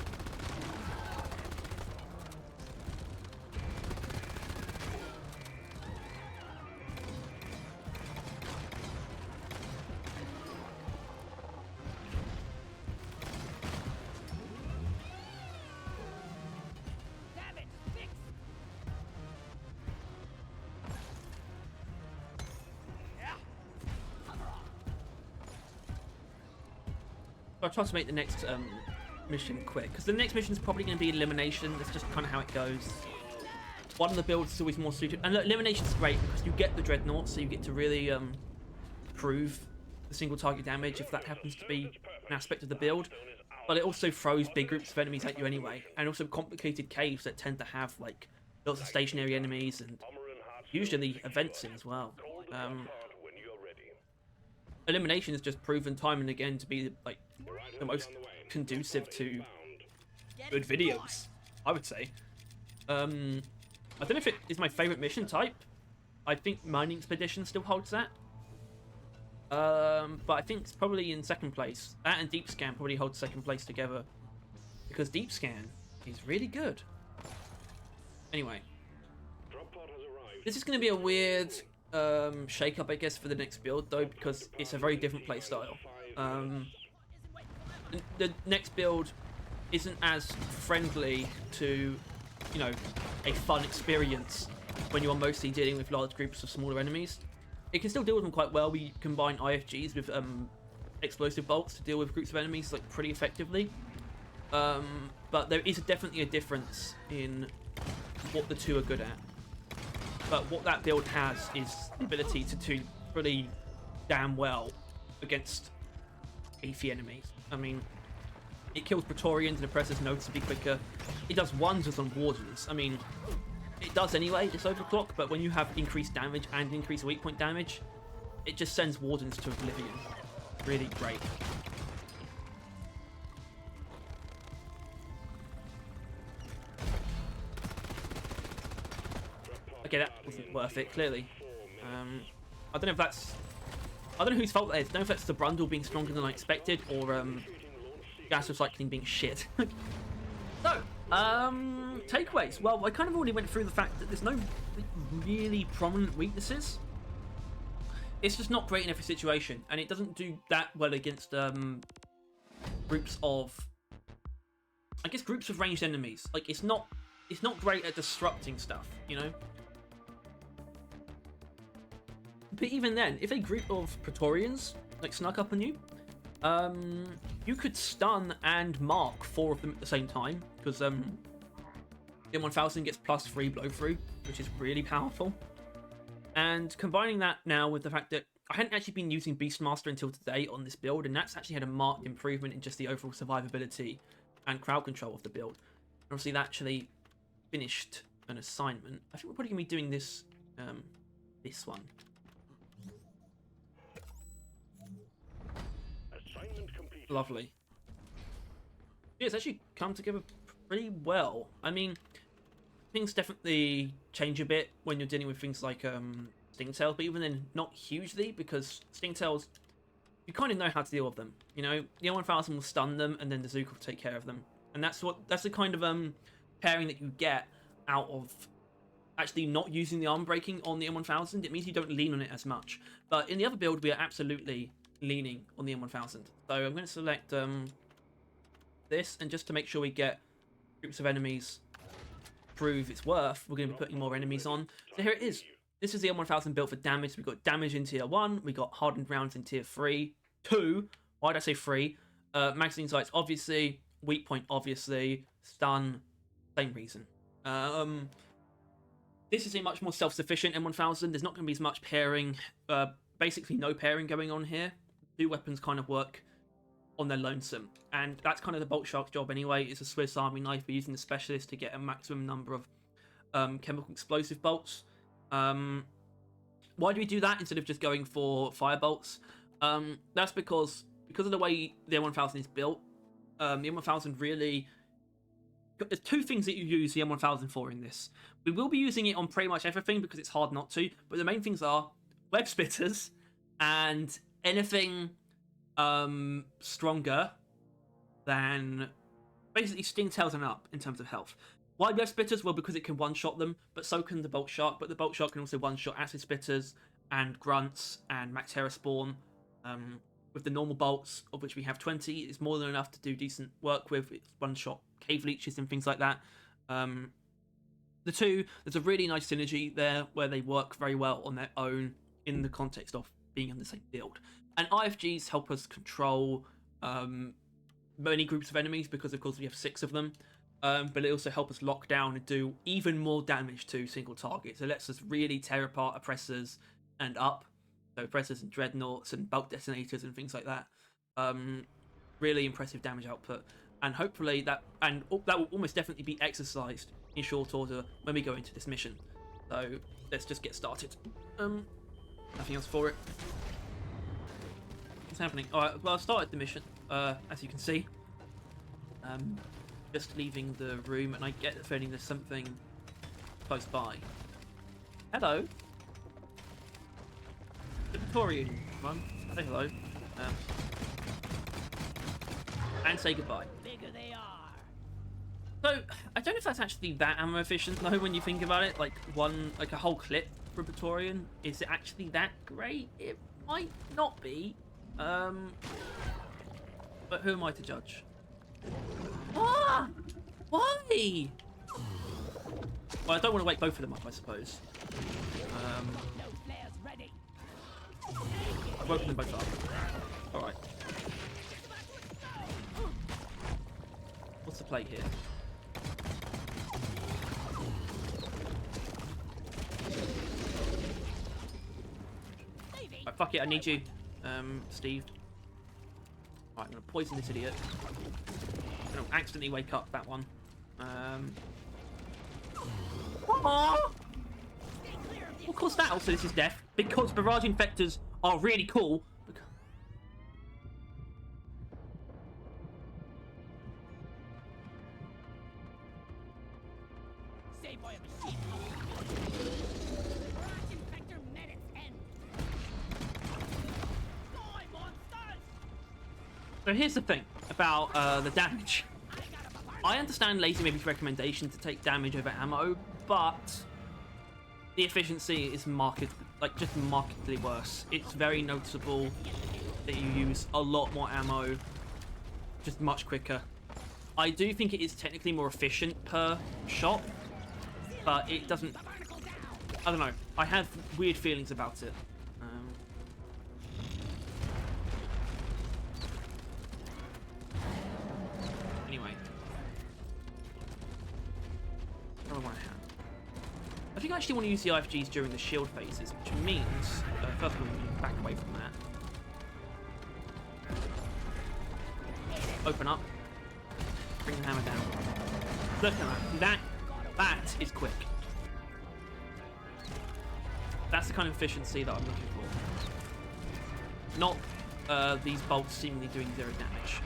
Damn it. Fix. I'll try to make the next mission quick, because the next mission is probably going to be elimination. That's just kind of how it goes. One of the builds is always more suited, and elimination is great because you get the dreadnought, so you get to really prove the single target damage if that happens to be an aspect of the build. But it also throws big groups of enemies at you anyway, and also complicated caves that tend to have like lots of stationary enemies and usually events in as well. When you're ready. Elimination is just proven time and again to be like the most conducive to good videos, I would say. I don't know if it is my favorite mission type. I think Mining Expedition still holds that. But I think it's probably in second place. That and Deep Scan probably hold second place together, because Deep Scan is really good. Anyway, Drop pod has arrived. this is going to be a weird shake-up, I guess, for the next build, though, because it's a very different playstyle. The next build isn't as friendly to, you know, a fun experience when you are mostly dealing with large groups of smaller enemies. It can still deal with them quite well. We combine IFGs with explosive bolts to deal with groups of enemies like pretty effectively. But there is definitely a difference in what the two are good at. But what that build has is the ability to do pretty damn well against beefy enemies. I mean, it kills Praetorians and oppressors noticeably quicker. It does wonders on Wardens. I mean, it does anyway, this Overclock, but when you have increased damage and increased weak point damage, it just sends Wardens to oblivion. Really great. Okay, that wasn't worth it, clearly. I don't know if that's... I don't know whose fault that is. I don't know if that's the Brundle being stronger than I expected, or gas recycling being shit. So, takeaways. Well, I kind of already went through the fact that there's no really prominent weaknesses. It's just not great in every situation, and it doesn't do that well against groups of... I guess groups of ranged enemies. Like, it's not it's not great at disrupting stuff, you know. But even then, if a group of Praetorians like snuck up on you, you could stun and mark 4 of them at the same time, because the M1000 gets +3 blow through, which is really powerful. And combining that now with the fact that I hadn't actually been using Beastmaster until today on this build, and that's actually had a marked improvement in just the overall survivability and crowd control of the build. And obviously, that actually finished an assignment. I think we're probably going to be doing this, this one. Assignment complete. Lovely. Yeah, it's actually come together pretty well. I mean, things definitely change a bit when you're dealing with things like Stingtails, but even then, not hugely, because Stingtails, you kind of know how to deal with them. You know, the M1000 will stun them, and then the Zook will take care of them. And that's the kind of pairing that you get out of actually not using the arm breaking on the M1000. It means you don't lean on it as much. But in the other build, we are absolutely leaning on the M1000. So I'm going to select this, and just to make sure we get groups of enemies prove its worth, we're going to be putting more enemies on. So here it is. This is the M1000 built for damage. We've got damage in tier 1, we got hardened rounds in tier 3, 2, why did I say 3? Magazine sights, obviously, weak point, obviously, stun, same reason. This is a much more self-sufficient M1000. There's not going to be as much pairing, basically no pairing going on here. 2 weapons kind of work on their lonesome, and that's kind of the Bolt Shark's job anyway. It's a Swiss Army knife. We're using the specialist to get a maximum number of chemical explosive bolts. Why do we do that instead of just going for fire bolts? That's because of the way the M1000 is built. The M1000 really... There's 2 things that you use the M1000 for in this. We will be using it on pretty much everything because it's hard not to, but the main things are web splitters and anything stronger than basically Stingtails and up in terms of health. Why web splitters? Well, because it can one-shot them, but so can the Bolt Shark. But the Bolt Shark can also one-shot acid splitters and grunts and Mactera spawn. With the normal bolts, of which we have 20, it's more than enough to do decent work with. It's one-shot cave leeches and things like that. The 2, there's a really nice synergy there where they work very well on their own in the context of being in the same build. And IFGs help us control many groups of enemies because, of course, we have 6 of them. But it also helps us lock down and do even more damage to single targets. It lets us really tear apart oppressors and up. So oppressors and dreadnoughts and bulk detonators and things like that. Really impressive damage output. And hopefully that will almost definitely be exercised in short order when we go into this mission. So let's just get started. Nothing else for it. What's happening? Alright, well, I started the mission, as you can see. Just leaving the room, and I get the feeling there's something close by. Hello. The Victorian one. Say hello. And say goodbye. Bigger they are. So, I don't know if that's actually that ammo efficient, though, when you think about it. Like, a whole clip for a Praetorian. Is it actually that great? It might not be. But who am I to judge? Ah! Why? Well, I don't want to wake both of them up, I suppose. No flares ready. I've woken them both up. Alright. What's the play here? Right, fuck it, I need you, Steve. Right, I'm gonna poison this idiot. I'm gonna accidentally wake up that one. Of course that also this is death, because barrage infectors are really cool. Save by a machine. Barrage infector minutes end. Die, monsters! So here's the thing about the damage. I understand Lazy Maybe's recommendation to take damage over ammo, but the efficiency is just markedly worse. It's very noticeable that you use a lot more ammo, just much quicker. I do think it is technically more efficient per shot, but it doesn't. I don't know. I have weird feelings about it. Anyway, what do I want to have? I think I actually want to use the IFGs during the shield phases, which means first of all, we need to back away from that. Open up. Bring the hammer down. Look at that. That is quick. That's the kind of efficiency that I'm looking for. Not these bolts seemingly doing 0 damage.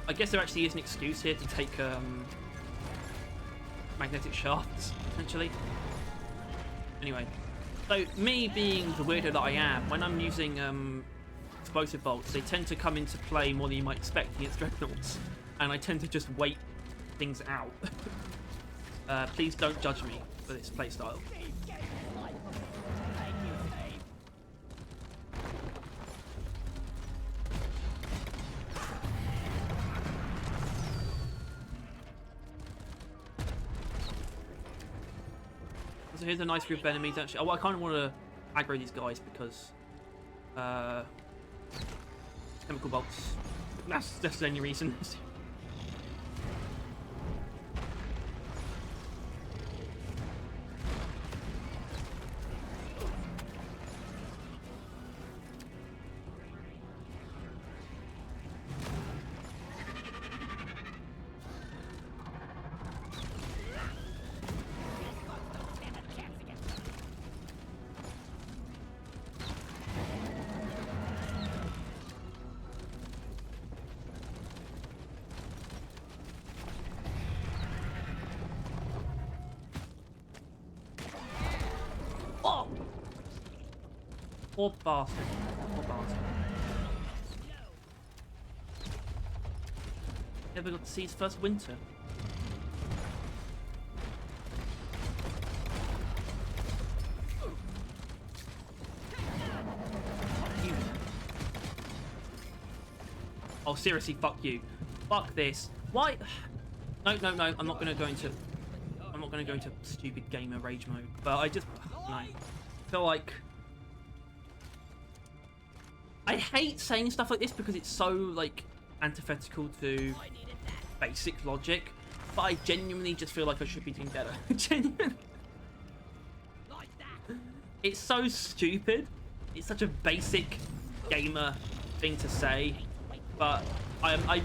I guess there actually is an excuse here to take magnetic shafts, essentially. Anyway, so me being the weirdo that I am, when I'm using explosive bolts, they tend to come into play more than you might expect against dreadnoughts, and I tend to just wait things out. Please don't judge me for this playstyle. So here's a nice group of enemies actually. Oh, I kind of want to aggro these guys because chemical bolts. That's the only reason. Oh! Poor bastard. Poor bastard. Never got to see his first winter. Fuck you. Oh, seriously, fuck you. Fuck this. Why? No, no, no. I'm not going to go into stupid gamer rage mode. But I just... No. I feel like... I hate saying stuff like this because it's so, like, antithetical to basic logic. But I genuinely just feel like I should be doing better. Genuinely. It's so stupid. It's such a basic gamer thing to say. But I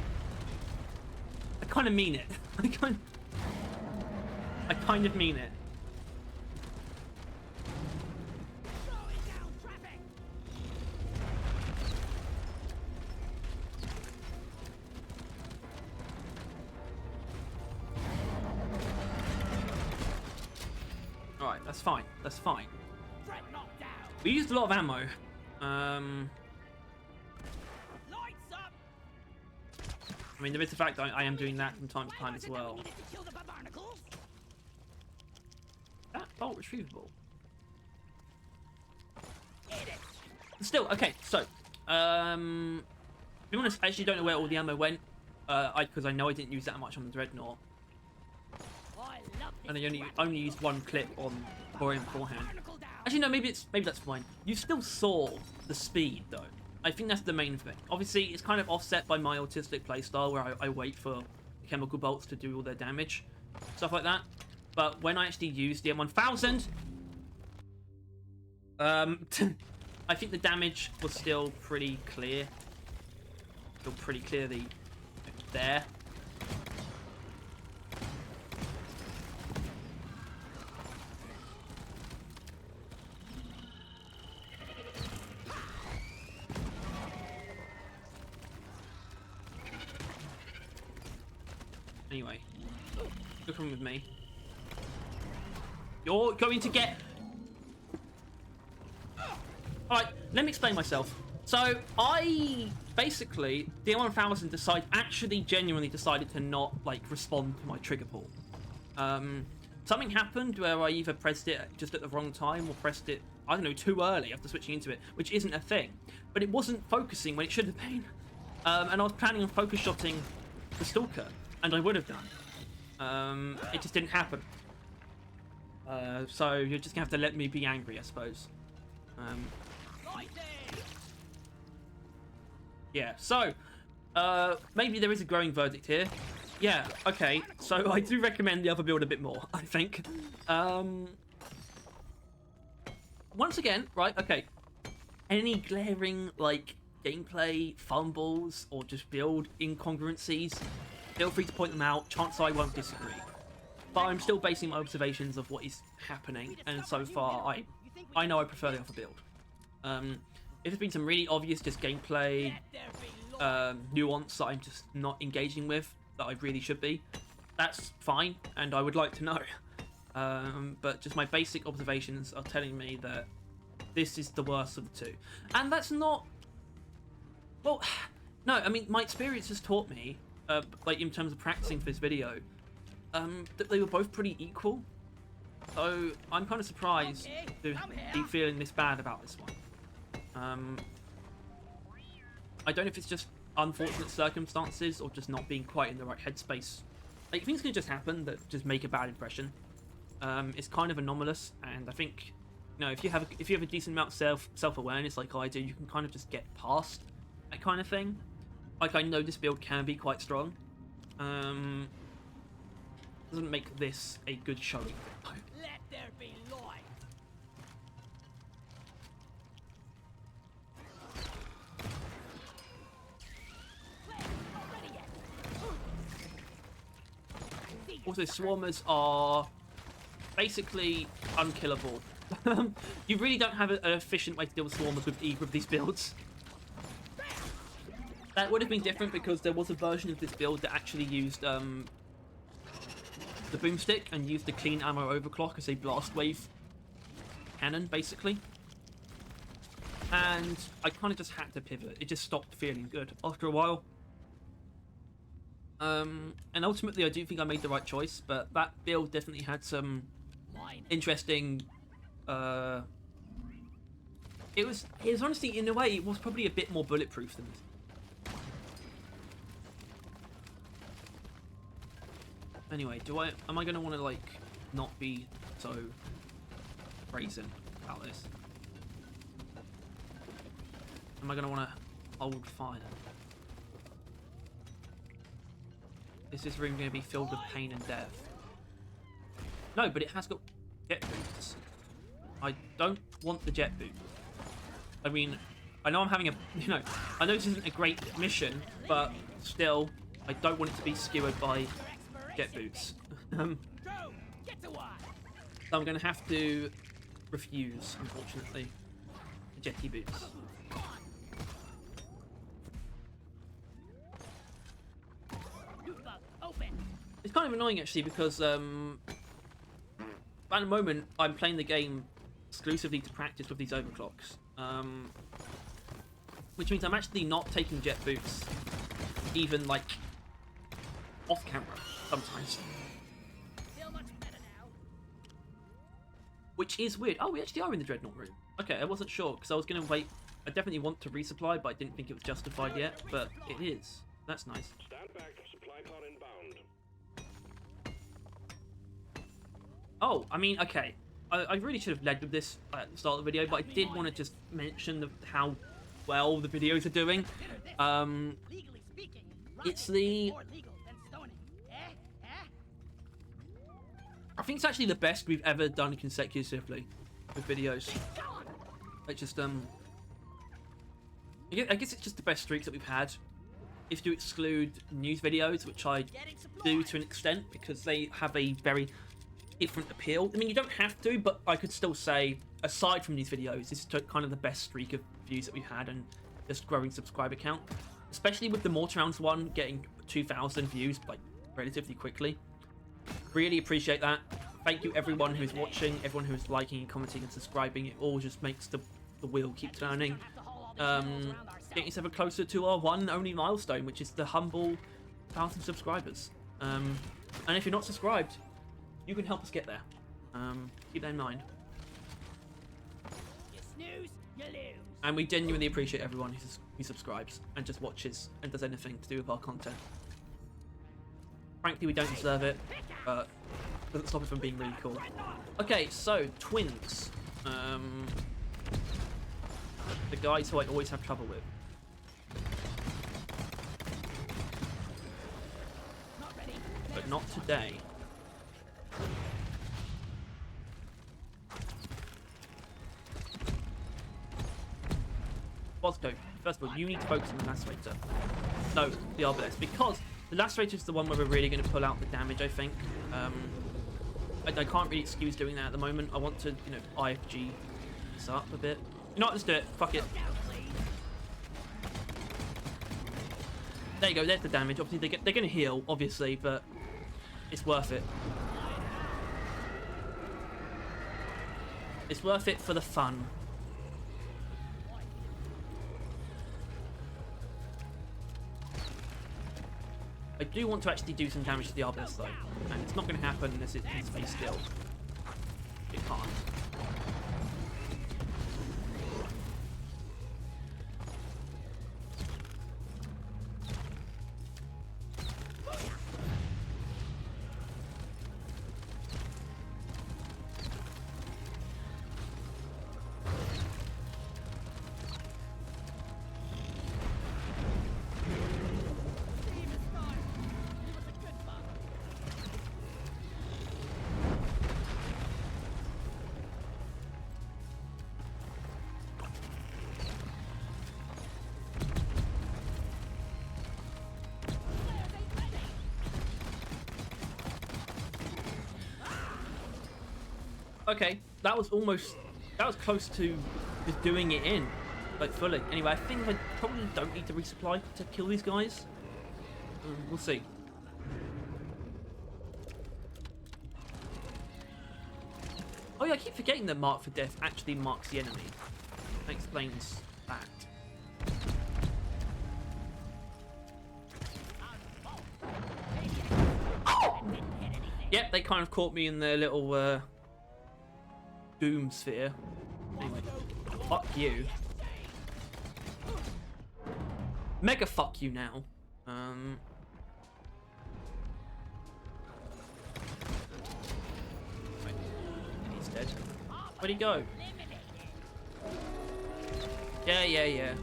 kind of mean it. I kind of mean it. Alright, that's fine. That's fine. We used a lot of ammo. I mean, there is the fact that I am doing that from time to time as well. That bolt retrievable. Still, okay, so, to be honest, I actually don't know where all the ammo went, because I know I didn't use that much on the Dreadnought. And I only used one clip on Borean beforehand. Actually, no, maybe that's fine. You still saw the speed, though. I think that's the main thing. Obviously, it's kind of offset by my autistic playstyle, where I wait for the chemical bolts to do all their damage, stuff like that. But when I actually used the M1000, I think the damage was still pretty clear. Still pretty clearly there. Anyway, you're coming with me. You're going to get... Alright, let me explain myself. So, I basically, the M1000 actually genuinely decided to not, like, respond to my trigger pull. Something happened where I either pressed it just at the wrong time or pressed it, I don't know, too early after switching into it, which isn't a thing. But it wasn't focusing when it should have been. And I was planning on focus shotting the Stalker. and I would have done. It just didn't happen. So you're just gonna have to let me be angry, I suppose. Yeah, so maybe there is a growing verdict here. Yeah, okay, so I do recommend the other build a bit more, I think. Once again, right, okay, any glaring, like, gameplay fumbles or just build incongruencies, feel free to point them out. Chances I won't disagree. But I'm still basing my observations of what is happening, and so far, I know I prefer the other build. If there's been some really obvious just gameplay nuance that I'm just not engaging with, that I really should be, that's fine, and I would like to know. But just my basic observations are telling me that this is the worst of the two. And that's not... Well, no, I mean, my experience has taught me, like in terms of practicing for this video, that they were both pretty equal. So I'm kind of surprised to be feeling this bad about this one. I don't know if it's just unfortunate circumstances or just not being quite in the right headspace. Like, things can just happen that just make a bad impression. It's kind of anomalous, and I think, you know, if you have a decent amount of self-awareness like I do, you can kind of just get past that kind of thing. Like, I know this build can be quite strong. Doesn't make this a good showing. Let there be light. Also, swarmers are basically unkillable. You really don't have an efficient way to deal with swarmers with either of these builds. That would have been different because there was a version of this build that actually used the boomstick and used the clean ammo overclock as a blast wave cannon, basically. And I kind of just had to pivot. It just stopped feeling good after a while. And ultimately, I do think I made the right choice, but that build definitely had some interesting. It was honestly, in a way, it was probably a bit more bulletproof than this. Anyway, am I gonna want to like not be so brazen about this? Am I gonna want to hold fire? Is this room going to be filled with pain and death? No, but it has got jet boots. I don't want the jet boot. I mean, I know I'm having a... You know, I know this isn't a great mission, but still, I don't want it to be skewered by jet boots. So I'm going to have to refuse, unfortunately, the jetty boots. It's kind of annoying actually because at the moment I'm playing the game exclusively to practice with these overclocks, which means I'm actually not taking jet boots even like off camera sometimes, which is weird. Oh, we actually are in the Dreadnought room. Okay, I wasn't sure because I was going to wait. I definitely want to resupply, but I didn't think it was justified yet, but it is. That's nice. Stand back, supply car inbound. Oh, I mean, okay. I really should have led with this at the start of the video, but I did want to just mention how well the videos are doing. It's the... I think it's actually the best we've ever done consecutively with videos. It's just, I guess it's just the best streaks that we've had. If you exclude news videos, which I do to an extent, because they have a very different appeal. I mean, you don't have to, but I could still say, aside from these videos, this is kind of the best streak of views that we've had and just growing subscriber count. Especially with the Mortar Rounds one getting 2,000 views, like, relatively quickly. Really appreciate that. Thank you everyone who's watching, everyone who's liking and commenting and subscribing. It all just makes the wheel keep turning. Getting yourself closer to our one and only milestone, which is the humble 1,000 subscribers. And if you're not subscribed, you can help us get there. Keep that in mind. You snooze, you lose. And we genuinely appreciate everyone who subscribes and just watches and does anything to do with our content. Frankly, we don't deserve it, but doesn't stop it from being really cool. Okay, so twins. The guys who I always have trouble with. But not today. Bosco, first of all, you need to focus on the Lacerator. No, the Arbalest, because the Lacerator is the one where we're really going to pull out the damage, I think. I can't really excuse doing that at the moment. I want to, you know, IFG this up a bit. You know what, let's do it. Fuck it. There you go, there's the damage. Obviously, they're going to heal, obviously, but it's worth it. It's worth it for the fun. I do want to actually do some damage to the Arbalest though, and it's not going to happen unless it can stay still. It can't. Okay, that was close to just doing it in, like fully. Anyway, I think I probably don't need to resupply to kill these guys. We'll see. Oh yeah, I keep forgetting that Mark for Death actually marks the enemy. That explains that. Yep, they kind of caught me in their little doom sphere. Anyway, fuck you. Mega fuck you now. Right. He's dead. Where'd he go? Yeah.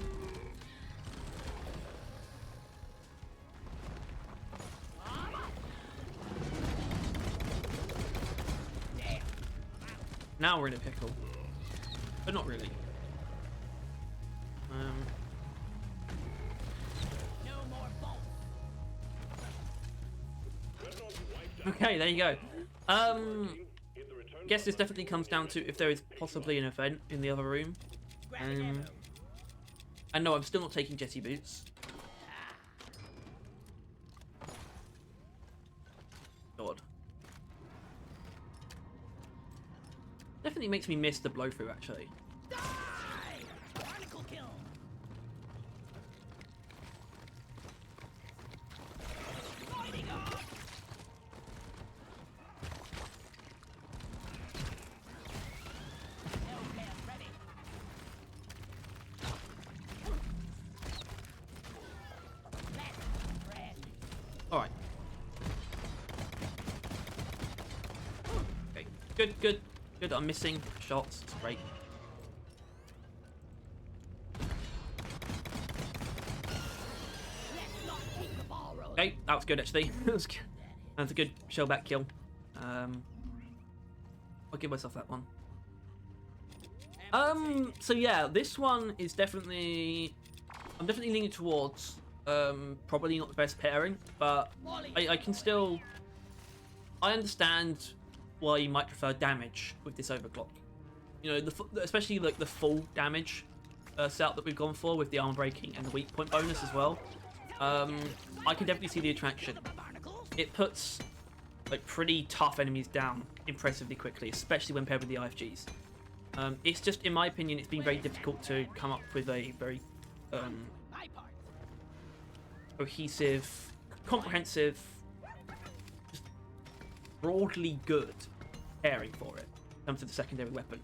Now we're in a pickle. But not really. Okay, there you go. Guess this definitely comes down to if there is possibly an event in the other room. And no, I'm still not taking jetty boots. God. Definitely makes me miss the blow through, actually. Alright. Okay, good. Good, I'm missing shots. It's great. Okay, that was good actually. That was good. That's a good shellback kill. I'll give myself that one. So yeah, this one is definitely... I'm definitely leaning towards probably not the best pairing, but I can still... I understand why you might prefer damage with this overclock. You know, especially like the full damage setup that we've gone for with the armor breaking and the weak point bonus as well. I can definitely see the attraction. It puts like pretty tough enemies down impressively quickly, especially when paired with the IFGs. It's just, in my opinion, it's been very difficult to come up with a very cohesive, comprehensive, just broadly good pairing for it in terms of the secondary weapon.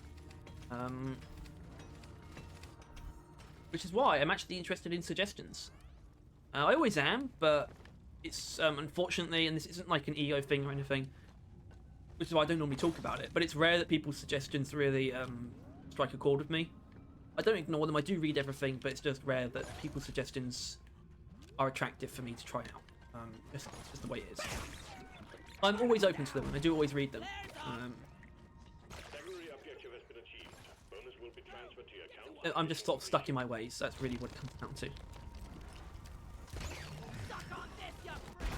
Which is why I'm actually interested in suggestions. I always am, but it's unfortunately, and this isn't like an ego thing or anything, which is why I don't normally talk about it, but it's rare that people's suggestions really strike a chord with me. I don't ignore them, I do read everything, but it's just rare that people's suggestions are attractive for me to try out. It's just the way it is. I'm always open to them, and I do always read them. Secondary objective has been achieved. Bonus will be transferred to your account. I'm just sort of stuck in my ways, that's really what it comes down to. Suck on this, you prick!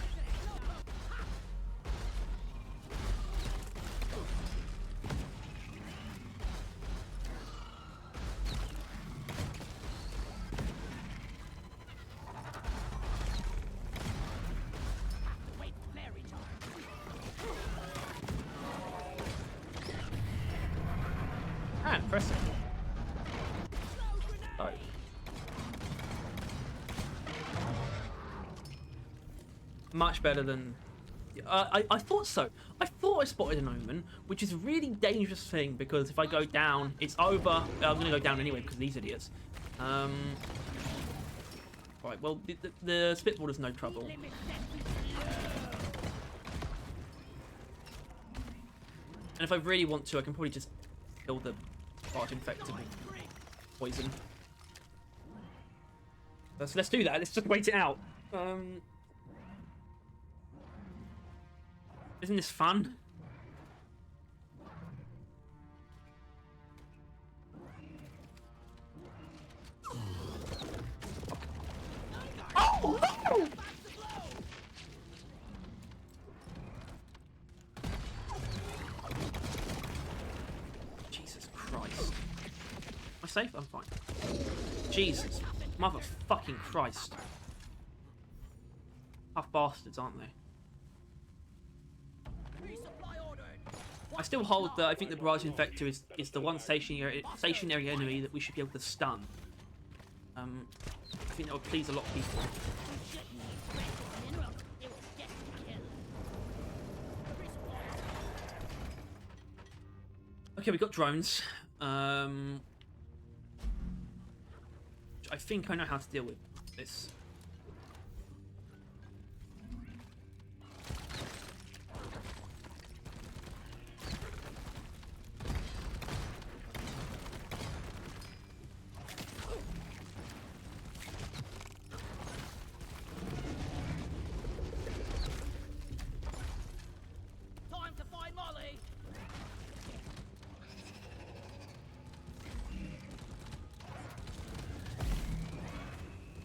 Wait, flare recharge. Ah, impressive. Oh. Much better than... I thought so. I thought I spotted an Omen, which is a really dangerous thing, because if I go down, it's over. I'm going to go down anyway because of these idiots. Right, well, the Spitballer's no trouble. And if I really want to, I can probably just kill the large infected with poison. So let's do that. Let's just wait it out. Isn't this fun? Oh no! Jesus Christ. Am I safe? I'm fine. Jesus. Motherfucking Christ. Tough bastards, aren't they? I still hold that I think the Barrage Infector is the one stationary enemy that we should be able to stun. I think that would please a lot of people. Okay, we've got drones. I think I know how to deal with this. Time to find Molly.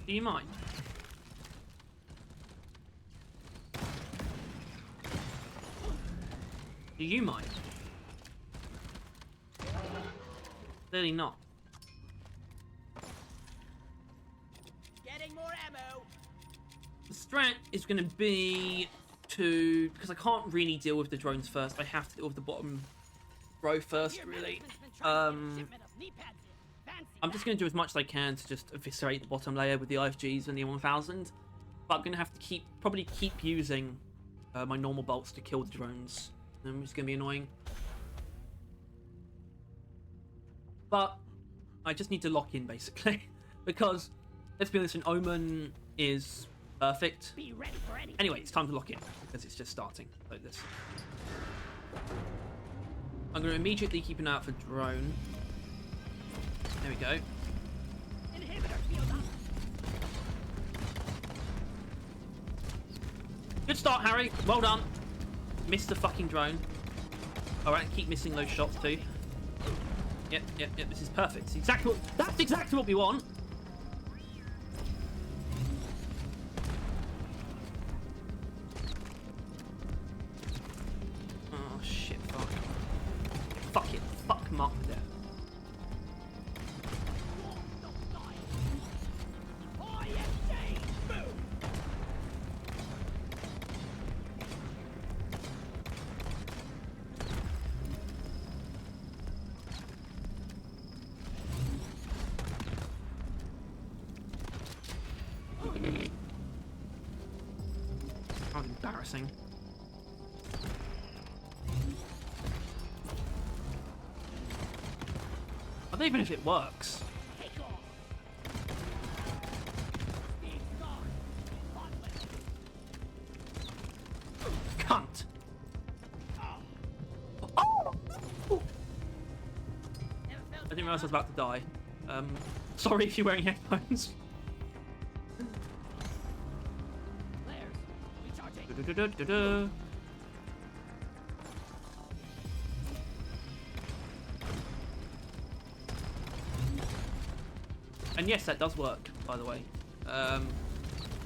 Do you mind? Do you mind? Clearly not. Getting more ammo. The strat is going to be to... because I can't really deal with the drones first. I have to deal with the bottom row first, really. I'm just going to do as much as I can to just eviscerate the bottom layer with the IFGs and the 1000. But I'm going to have to probably keep using my normal bolts to kill the drones. It's going to be annoying. But I just need to lock in, basically. Because, let's be honest, an Omen is perfect. Be ready for anything. Anyway, it's time to lock in, because it's just starting. Like this. I'm going to immediately keep an eye out for drone. There we go. Inhibitor field up. Good start, Harry. Well done. Missed the fucking drone. Alright, keep missing those shots too. Yep. This is perfect. That's exactly what we want. Oh shit! Fuck. Fuck it. Fuck Mark there. How embarrassing. I don't even know if it works. cunt! Oh! I didn't realize I was about to die. Sorry if you're wearing headphones. Du-du-du-du-du. And yes, that does work, by the way.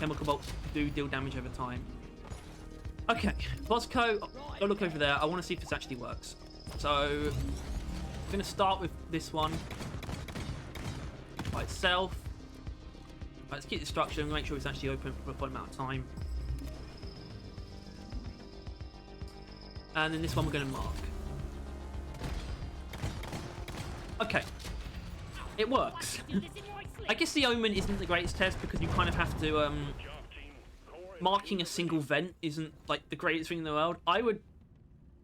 Chemical bolts do deal damage over time. Okay, Bosco, go look over there. I want to see if this actually works. So, I'm going to start with this one by itself. Right, let's keep the structure and make sure it's actually open for a full amount of time. And then this one we're going to mark. Okay. It works. I guess the Omen isn't the greatest test because you kind of have to... marking a single vent isn't like the greatest thing in the world. I would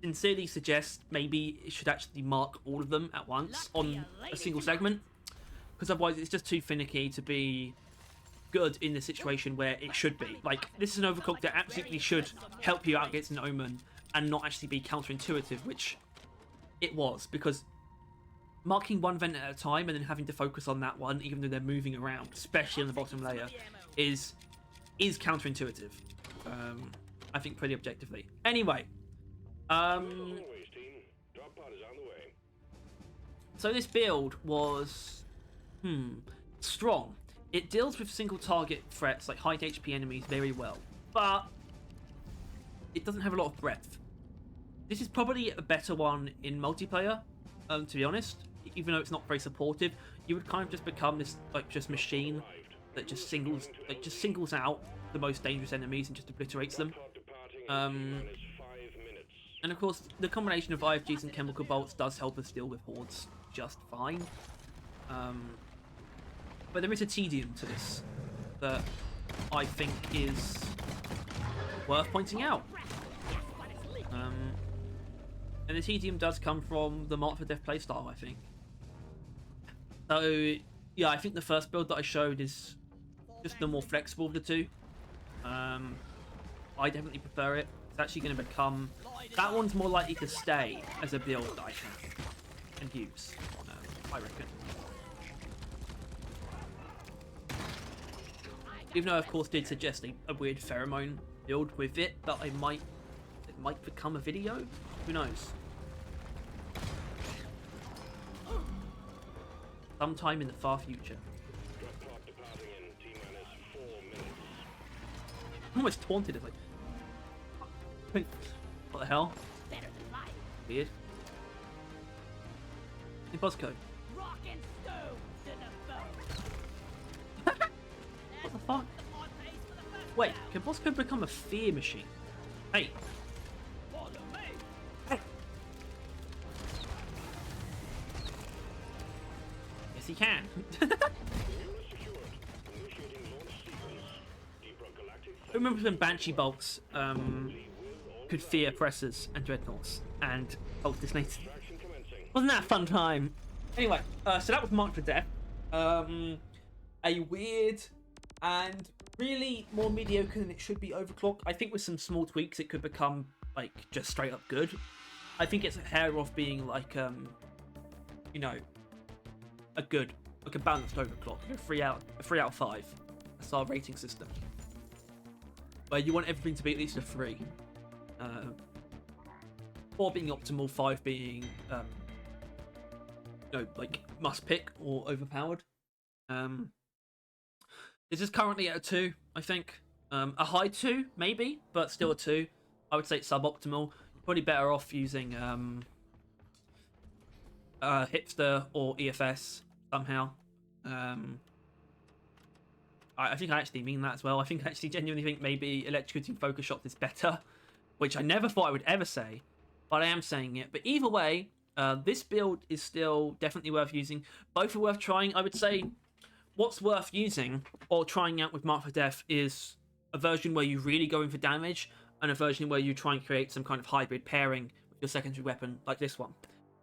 sincerely suggest maybe it should actually mark all of them at once on a single segment. Because otherwise it's just too finicky to be good in the situation where it should be. Like, this is an Overclock that absolutely should help you out against an Omen and not actually be counterintuitive, which it was, because marking one vent at a time and then having to focus on that one, even though they're moving around, especially on the bottom layer, is counterintuitive. I think pretty objectively. Anyway, so this build was strong. It deals with single target threats like high HP enemies very well, but it doesn't have a lot of breadth. This is probably a better one in multiplayer, to be honest. Even though it's not very supportive, you would kind of just become this like just machine that just singles out the most dangerous enemies and just obliterates them. And of course, the combination of IFGs and chemical bolts does help us deal with hordes just fine. But there is a tedium to this that I think is worth pointing out. And the tedium does come from the Mark for Death playstyle, I think. So, yeah, I think the first build that I showed is just the more flexible of the two. I definitely prefer it. It's actually going to become... That one's more likely to stay as a build that I have and use, I reckon. Even though I, of course, did suggest a weird pheromone build with it that it might become a video. Who knows? Sometime in the far future. I'm almost taunted as like... What the hell? Weird. Hey, Bosco. Rock and stone to the bow. What the fuck? Wait, can Bosco become a fear machine? Hey. Yes, he can. I remember when Banshee bolts could fear oppressors and dreadnoughts and bolt detonated. Wasn't that a fun time? Anyway, so that was Mark for Death. A weird and really more mediocre than it should be Overclock. I think with some small tweaks it could become like just straight up good. I think it's a hair off being like you know, a balanced Overclock, a 3 out of 5. That's our rating system. Where you want everything to be at least a 3. 4 being optimal, 5 being you know, like must pick or overpowered. This is currently at a 2, I think. A high 2, maybe, but still a 2. I would say it's suboptimal. Probably better off using Hipster or EFS somehow. I think I actually mean that as well. I think I actually genuinely think maybe electrocuting focus shots is better, which I never thought I would ever say, but I am saying it. But either way, this build is still definitely worth using. Both are worth trying. I would say what's worth using or trying out with Mark for Death is a version where you really go in for damage and a version where you try and create some kind of hybrid pairing with your secondary weapon like this one.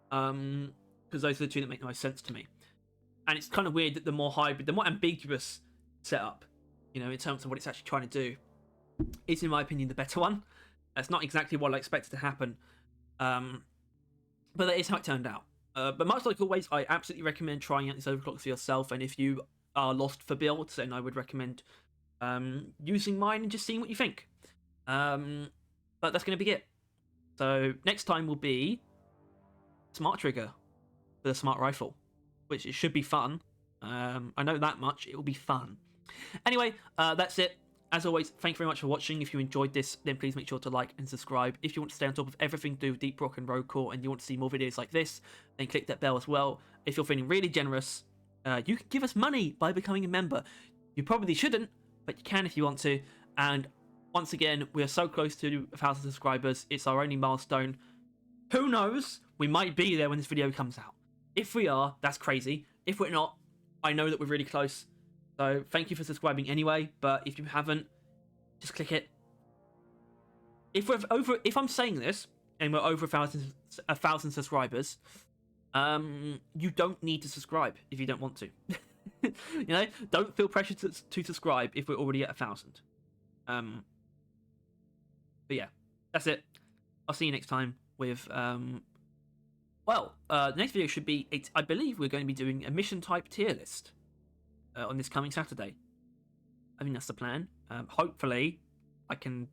Because those are the two that make the most sense to me. And it's kind of weird that the more hybrid, the more ambiguous setup, you know, in terms of what it's actually trying to do, is in my opinion the better one. That's not exactly what I expected to happen, but that is how it turned out. But much like always, I absolutely recommend trying out these overclocks for yourself. And if you are lost for builds, then I would recommend using mine and just seeing what you think. But that's going to be it. So next time will be smart trigger with a smart rifle, which it should be fun. I know that much. It will be fun. Anyway, that's it. As always, thank you very much for watching. If you enjoyed this, then please make sure to like and subscribe. If you want to stay on top of everything to do with Deep Rock and Road Core and you want to see more videos like this, then click that bell as well. If you're feeling really generous, you can give us money by becoming a member. You probably shouldn't, but you can if you want to. And once again, we are so close to 1,000 subscribers. It's our only milestone. Who knows? We might be there when this video comes out. If we are, that's crazy. If we're not, I know that we're really close. So thank you for subscribing anyway, but if you haven't, just click it. If I'm saying this and we're over 1,000 subscribers, you don't need to subscribe if you don't want to. You know, don't feel pressure to subscribe if we're already at 1,000. But yeah, that's it. I'll see you next time with the next video should be I believe we're going to be doing a mission type tier list on this coming Saturday. I think that's the plan. Hopefully, I can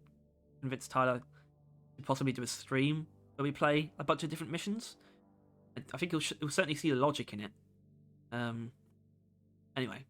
convince Tyler to possibly do a stream where we play a bunch of different missions. I think he'll certainly see the logic in it. Anyway,